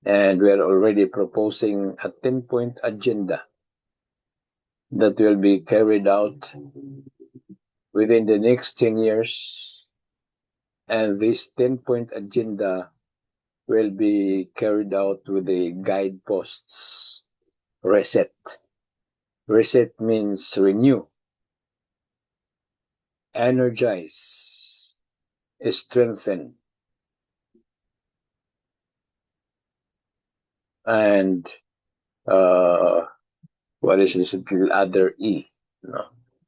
A: And we are already proposing a 10-point agenda that will be carried out within the next 10 years. And this 10-point agenda will be carried out with the guideposts. Reset. Reset means renew, energize, strengthen, and what is this other E? No.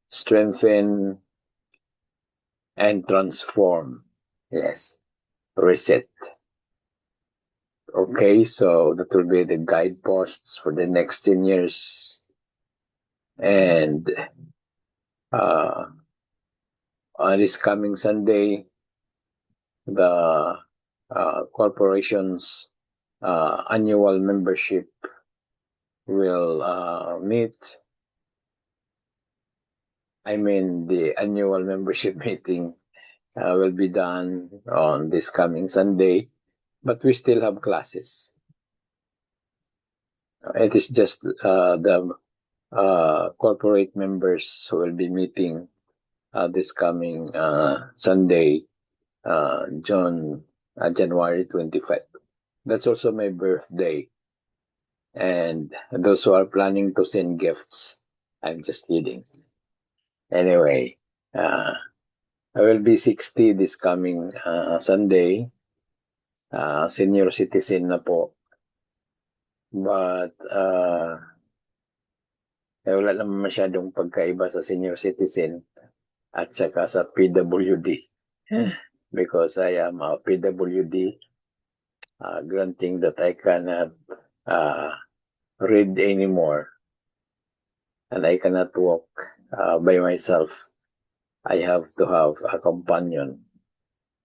A: Strengthen and transform. Yes. Reset. Okay, so that will be the guideposts for the next 10 years. And on this coming Sunday, the corporation's annual membership will meet. I mean, the annual membership meeting will be done on this coming Sunday, but we still have classes. It is just the corporate members who will be meeting this coming Sunday, January 25. That's also my birthday. And those who are planning to send gifts, I'm just kidding. Anyway, I will be 60 this coming Sunday. Senior citizen na po. But wala naman masyadong pagkaiba sa senior citizen at saka sa PWD. Because I am a PWD, granting that I cannot read anymore and I cannot walk by myself. I have to have a companion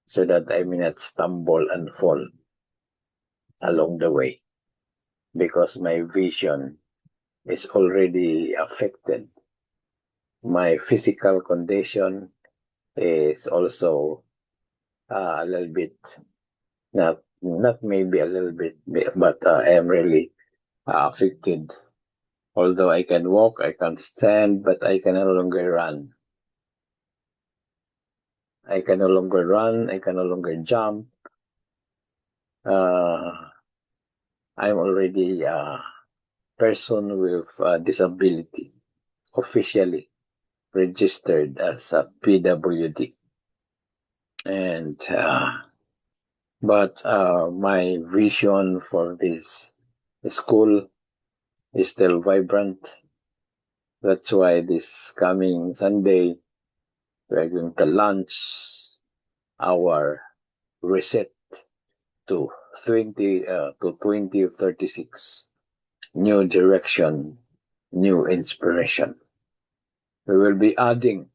A: so that I may not stumble and fall along the way, because my vision is already affected. My physical condition is also a little bit, not maybe a little bit, but I am really affected. Although I can walk, I can stand, but I can no longer run. I can no longer run, I can no longer jump. I'm already a person with disability, officially registered as a PWD. And but my vision for this school is still vibrant. That's why this coming Sunday we're going to launch our reset to 2036. New direction, new inspiration. We will be adding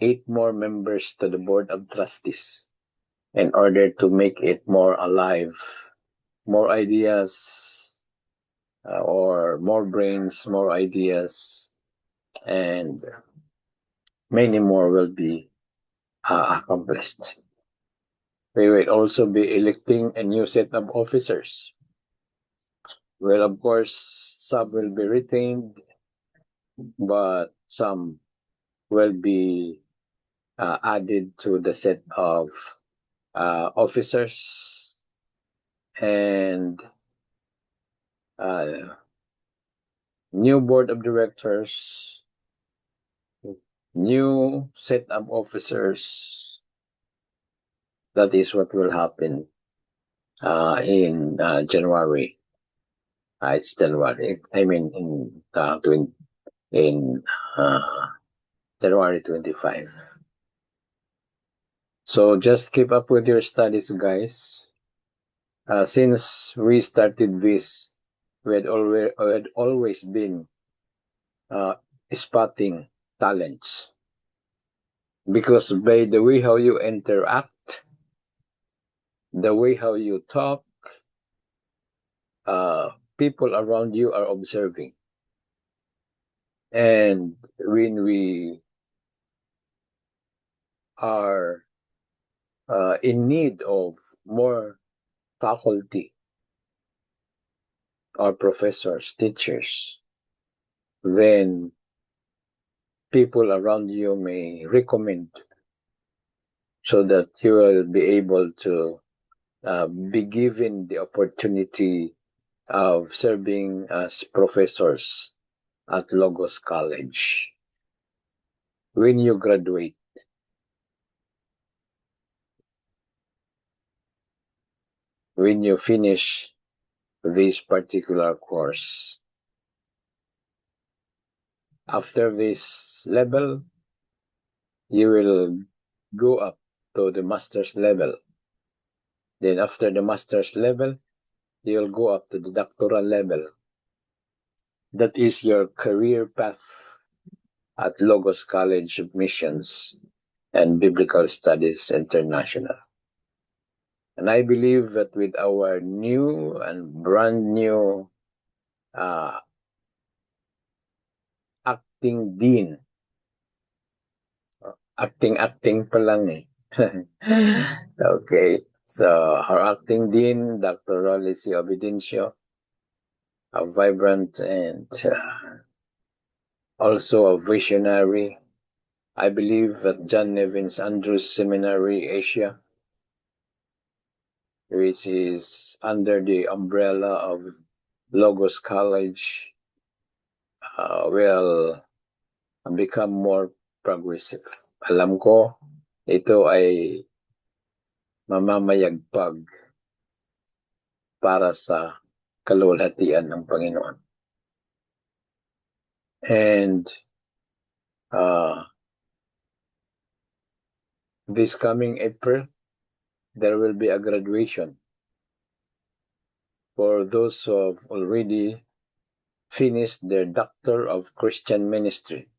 A: 8 more members to the Board of Trustees in order to make it more alive, more ideas, or more brains, more ideas, and many more will be accomplished. We will also be electing a new set of officers. Well, of course, some will be retained, but some will be added to the set of officers, and new board of directors, new set of officers. That is what will happen in January. It's January. I mean, in January 25. So just keep up with your studies, guys. Since we started this, we had always been spotting talents, because by the way how you interact, the way how you talk, people around you are observing. And when we are in need of more faculty or professors, teachers, then people around you may recommend, so that you will be able to be given the opportunity of serving as professors at Logos College when you graduate. When you finish this particular course. After this level, you will go up to the master's level. Then after the master's level, you'll go up to the doctoral level. That is your career path at Logos College of Missions and Biblical Studies International. And I believe that with our new and brand new acting dean, acting pa lang eh. Okay, so our acting dean, Dr. Rolly C. Obidencio, a vibrant and also a visionary. I believe that John Nevins Andrews Seminary Asia, which is under the umbrella of Logos College, will become more progressive. Alam ko, ito ay mamamayagpag para sa kaluwalhatian ng Panginoon. And this coming April, there will be a graduation for those who have already finished their Doctor of Christian Ministry.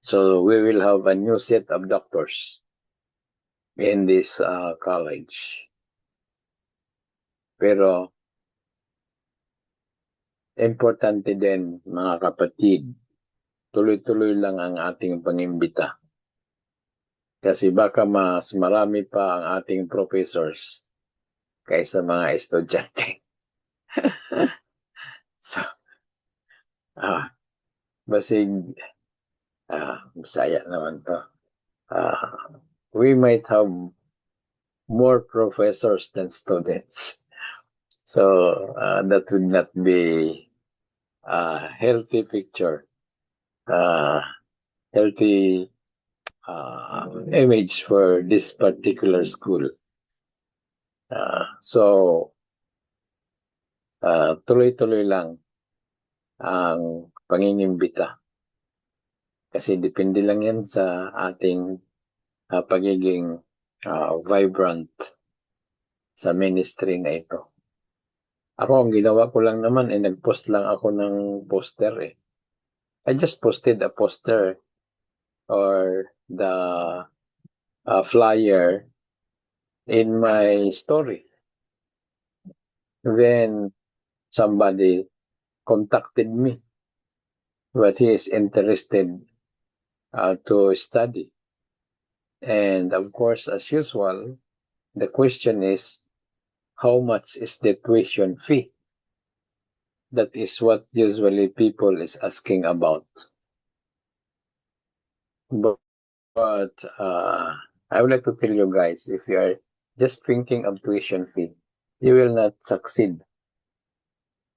A: So we will have a new set of doctors in this college. Pero importante din, mga kapatid, tuloy-tuloy lang ang ating pangimbita. Kasi baka mas marami pa ang ating professors kaysa mga estudyante. So, basig, Bisaya naman to. We might have more professors than students. So, that would not be a healthy picture, healthy image for this particular school. So, tuloy-tuloy lang ang pangingimbita. Kasi depende lang yan sa ating pagiging vibrant sa ministry na ito. Ako, ang ginawa ko lang naman, nag-post lang ako ng poster eh. I just posted a poster or the flyer in my story. Then somebody contacted me, but he is interested to study. And of course, as usual, the question is, how much is the tuition fee? That is what usually people is asking about. But I would like to tell you guys, if you are just thinking of tuition fee, you will not succeed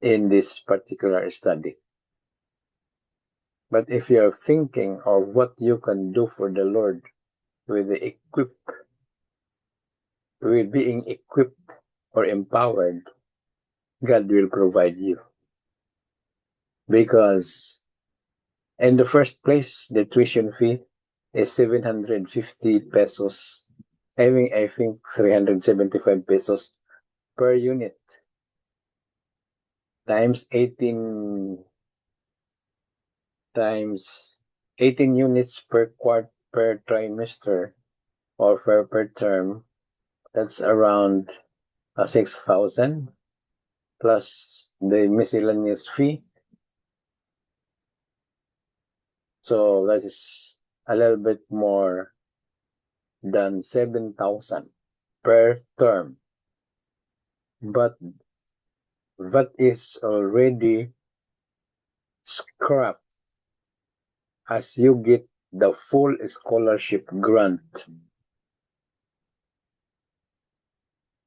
A: in this particular study. But if you are thinking of what you can do for the Lord with being equipped or empowered, God will provide you. Because in the first place, the tuition fee is 750 pesos. I think 375 pesos per unit times 18 units per trimester or per term. That's around 6,000 plus the miscellaneous fee. So that is a little bit more than 7,000 per term. But that is already scrapped as you get the full scholarship grant.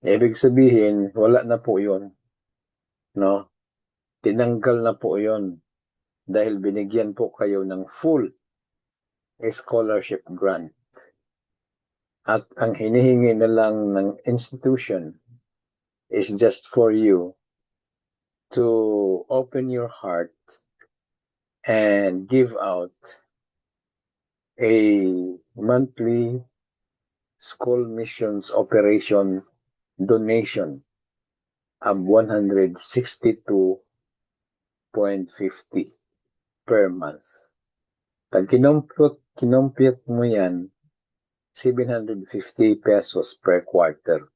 A: Ibig sabihin, wala na po yun. No? Tinanggal na po yun dahil binigyan po kayo ng full scholarship grant. At ang hinihingi na lang ng institution is just for you to open your heart and give out a monthly school missions operation donation of 162.50 per month. Pag kinompute mo yan, 750 pesos per quarter.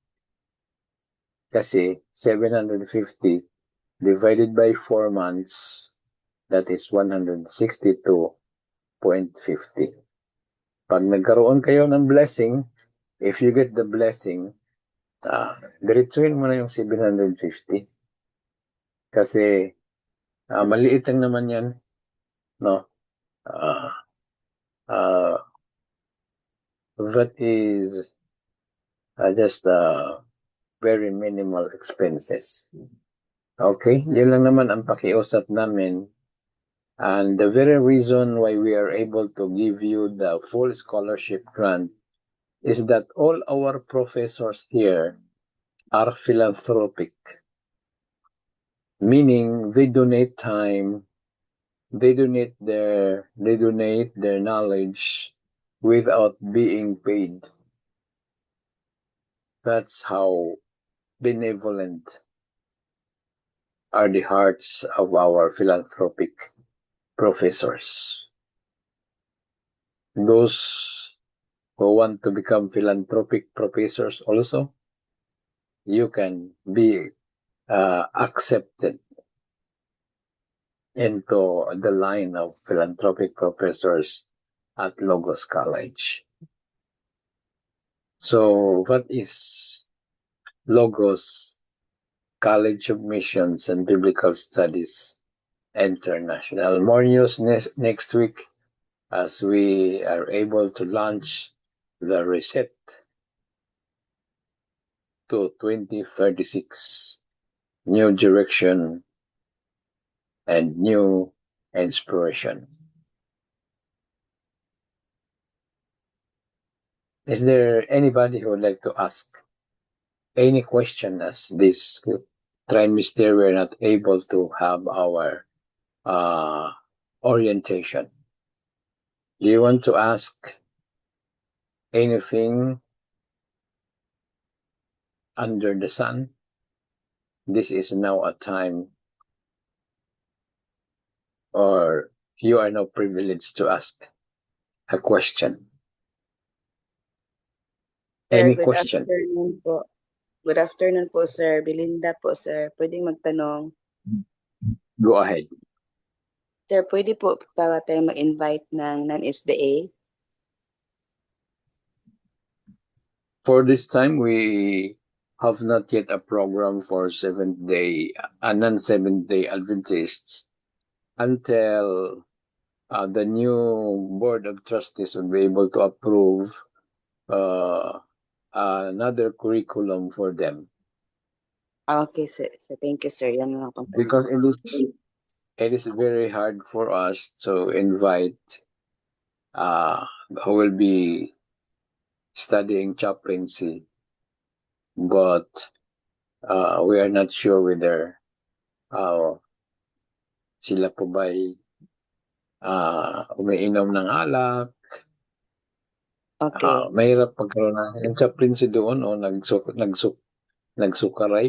A: Kasi 750 divided by 4 months, that is 162.50. Pag nagkaroon kayo ng blessing, if you get the blessing, diretsuhin mo na yung 750. Kasi maliit lang naman yan, no? That is just very minimal expenses. Okay, yun lang naman ang pakiusap namin. And the very reason why we are able to give you the full scholarship grant is that all our professors here are philanthropic, meaning they donate time, they donate their knowledge without being paid. That's how benevolent are the hearts of our philanthropic professors. Those who want to become philanthropic professors also, you can be accepted into the line of philanthropic professors at Logos College. So what is Logos College of Missions and Biblical Studies International? More news next week as we are able to launch the Reset to 2036, new direction and new inspiration. Is there anybody who would like to ask any question as this trimester we're not able to have our orientation? Do you want to ask anything under the sun? This is now a time, or you are now privileged to ask a question. Any
D: Good
A: question?
D: afternoon po. Good afternoon po, sir. Belinda po, sir. Pwedeng magtanong.
A: Go ahead.
D: Sir, pwede po tayo mag-invite ng non-SDA?
A: For this time, we have not yet a program for non-7th-day Adventists until the new Board of Trustees will be able to approve another curriculum for them.
D: Okay, sir. So, thank you, sir. Yan lang pong tanong.
A: Because it is very hard for us to invite who will be studying chaplaincy, but we are not sure whether sila po ba'y umiinom ng alak.
D: Okay.
A: Mahirap pagkaroon na yung chaplaincy doon nagsukaray.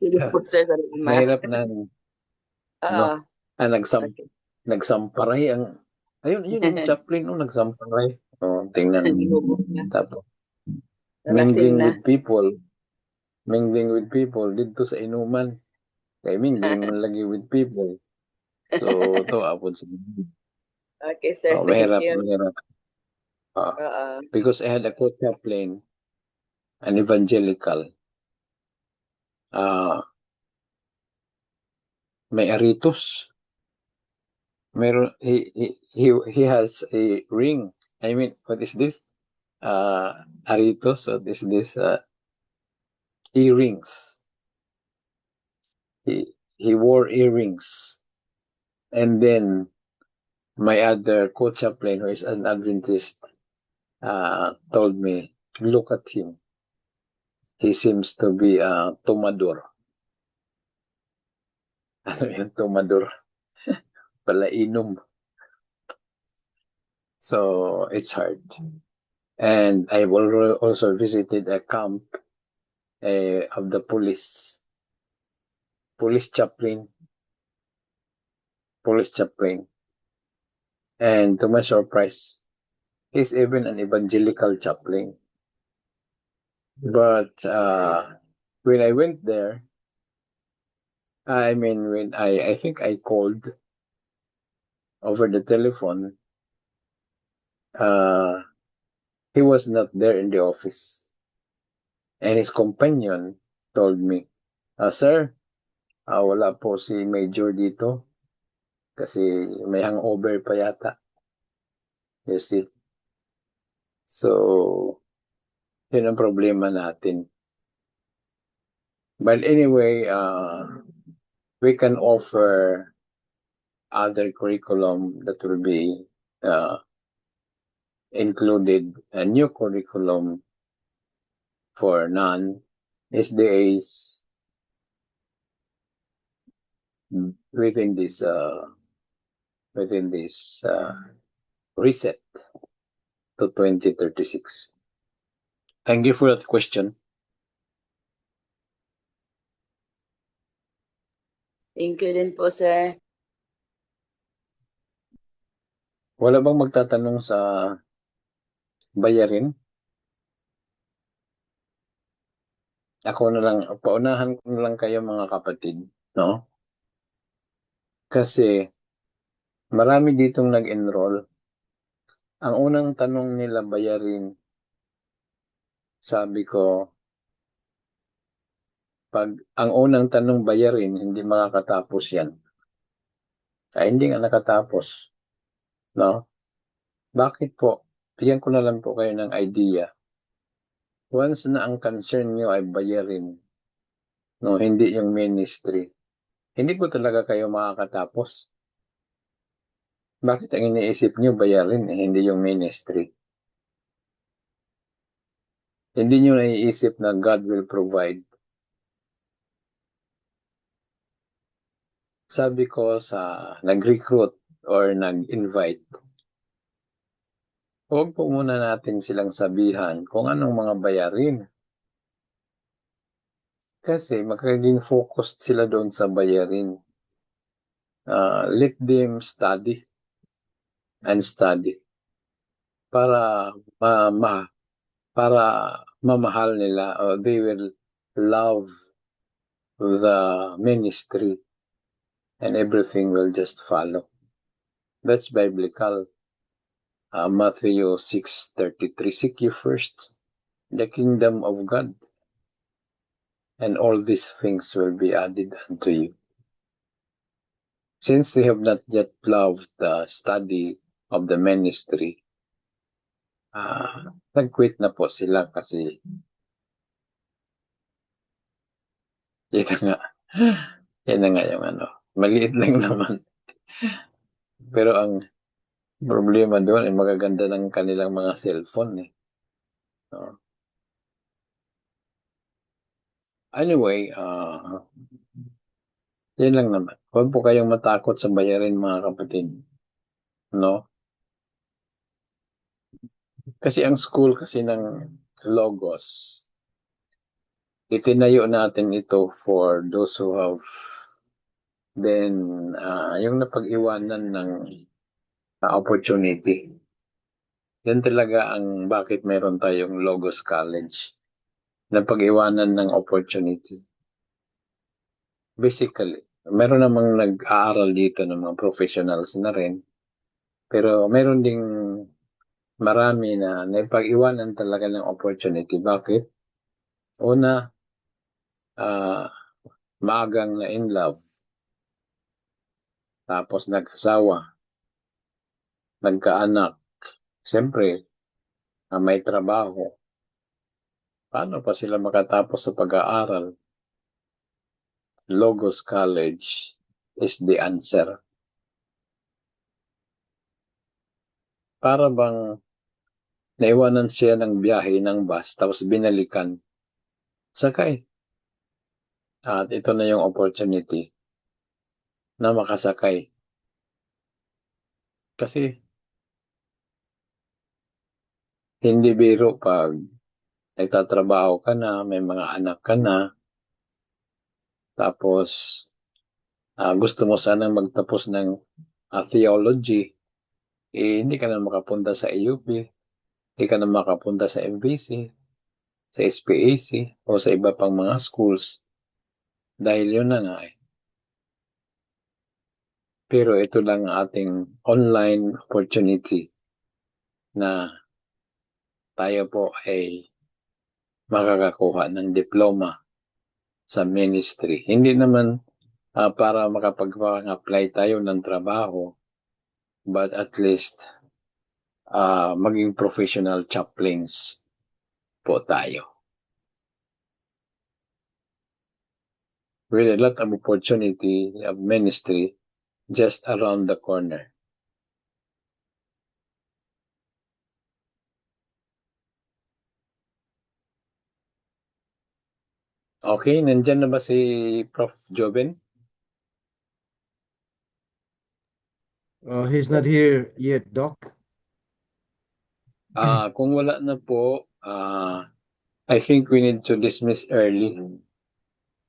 D: Sige po, sir.
A: Mahirap na
D: Oo. Okay.
A: nagsamparay ang ayun yung chaplain nagsamparay. Tingnan tapos
D: Lasing na.
A: mingling with people dito sa inuman. Kaya mingling man lagi with people. So to apod sa
D: Okay, sir. Thank you.
A: mahirap.
D: Oo.
A: Because I had a co-chaplain, an evangelical. May aritos. Meron he has a ring. I mean, what is this? Aritos. What is this? Earrings. He wore earrings. And then my other co-chaplain, who is an Adventist, told me, look at him. He seems to be a tomador. Ano yung tomador? Palainom. So it's hard. And I've also visited a camp of the police chaplain. And to my surprise, he's even an evangelical chaplain. But when I went there, I think I called over the telephone. He was not there in the office. And his companion told me, Sir, wala po si Major dito. Kasi may hangover pa yata. You see? So, yun ang problema natin. But anyway, we can offer other curriculum that will be included, a new curriculum for non-SDAs within this reset to 2036. Thank you for that question.
D: Thank you din po, sir.
A: Wala bang magtatanong sa bayarin? Ako na lang, paunahan ko na lang kayo mga kapatid, no? Kasi marami ditong nag-enroll. Ang unang tanong nila bayarin, sabi ko, pag ang unang tanong bayarin, hindi makakatapos yan. Kaya hindi nga nakatapos. No? Bakit po? Bigyan ko na lang po kayo ng idea. Once na ang concern nyo ay bayarin, no, hindi yung ministry, hindi po talaga kayo makakatapos. Bakit ang iniisip nyo bayarin, hindi yung ministry? Hindi nyo naiisip na God will provide. Sabi ko sa nag-recruit or nag-invite, huwag po muna natin silang sabihan kung anong mga bayarin. Kasi magiging focused sila doon sa bayarin. Let them study and study para para mamahal nila, or they will love the ministry and everything will just follow. That's biblical. Matthew 6:33, seek you first the kingdom of God, and all these things will be added unto you. Since they have not yet loved the study of the ministry, nag-quit na po sila kasi yan na nga yung maliit lang naman. Pero ang problema doon ay magaganda ng kanilang mga cellphone. Anyway, yan lang naman. Huwag po kayong matakot sa bayarin, mga kapatid. No? Kasi ang school kasi ng Logos, itinayo natin ito for those who have been yung napag-iwanan ng opportunity. Yan talaga ang bakit meron tayong Logos College. Napag-iwanan ng opportunity. Basically, meron namang nag-aaral dito ng mga professionals na rin. Pero meron ding marami na napag-iwanan talaga ng opportunity. Bakit? Una, maagang na in love. Tapos nag-asawa. Nagkaanak. Siyempre, may trabaho. Paano pa sila makatapos sa pag-aaral? Logos College is the answer. Para bang naiwanan siya ng biyahe ng bus tapos binalikan. Sakay. At ito na yung opportunity na makasakay. Kasi hindi biro pag nagtatrabaho ka na, may mga anak ka na, tapos gusto mo sanang magtapos ng theology, hindi ka na makapunta sa AUP, hindi ka na makapunta sa MVC, sa SPAC, o sa iba pang mga schools. Dahil yun na nga eh. Pero ito lang ang ating online opportunity na tayo po ay makakakuha ng diploma sa ministry. Hindi naman para makapag-apply tayo ng trabaho, but at least maging professional chaplains po tayo. With a lot of opportunity of ministry just around the corner. Okay, nandyan na ba si Prof. Joven?
F: He's not here yet, Doc.
A: Kung wala na po, I think we need to dismiss early.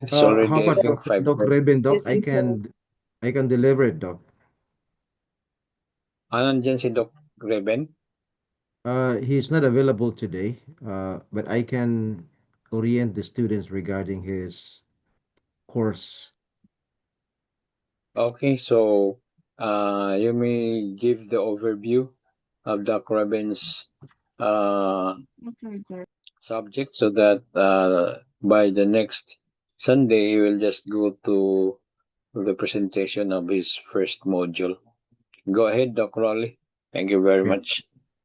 A: It's already,
F: How about
A: I think,
F: Doc Reben, Doc?
D: Yes, sir.
F: I can deliver it, Doc.
A: Nandyan si Doc Reben?
F: He's not available today, but I can orient the students regarding his course.
A: Okay, so you may give the overview of Doc Reben's subject so that by the next Sunday, he will just go to the presentation of his first module. Go ahead, Doc Raleigh. Thank you very
F: Okay.
A: much.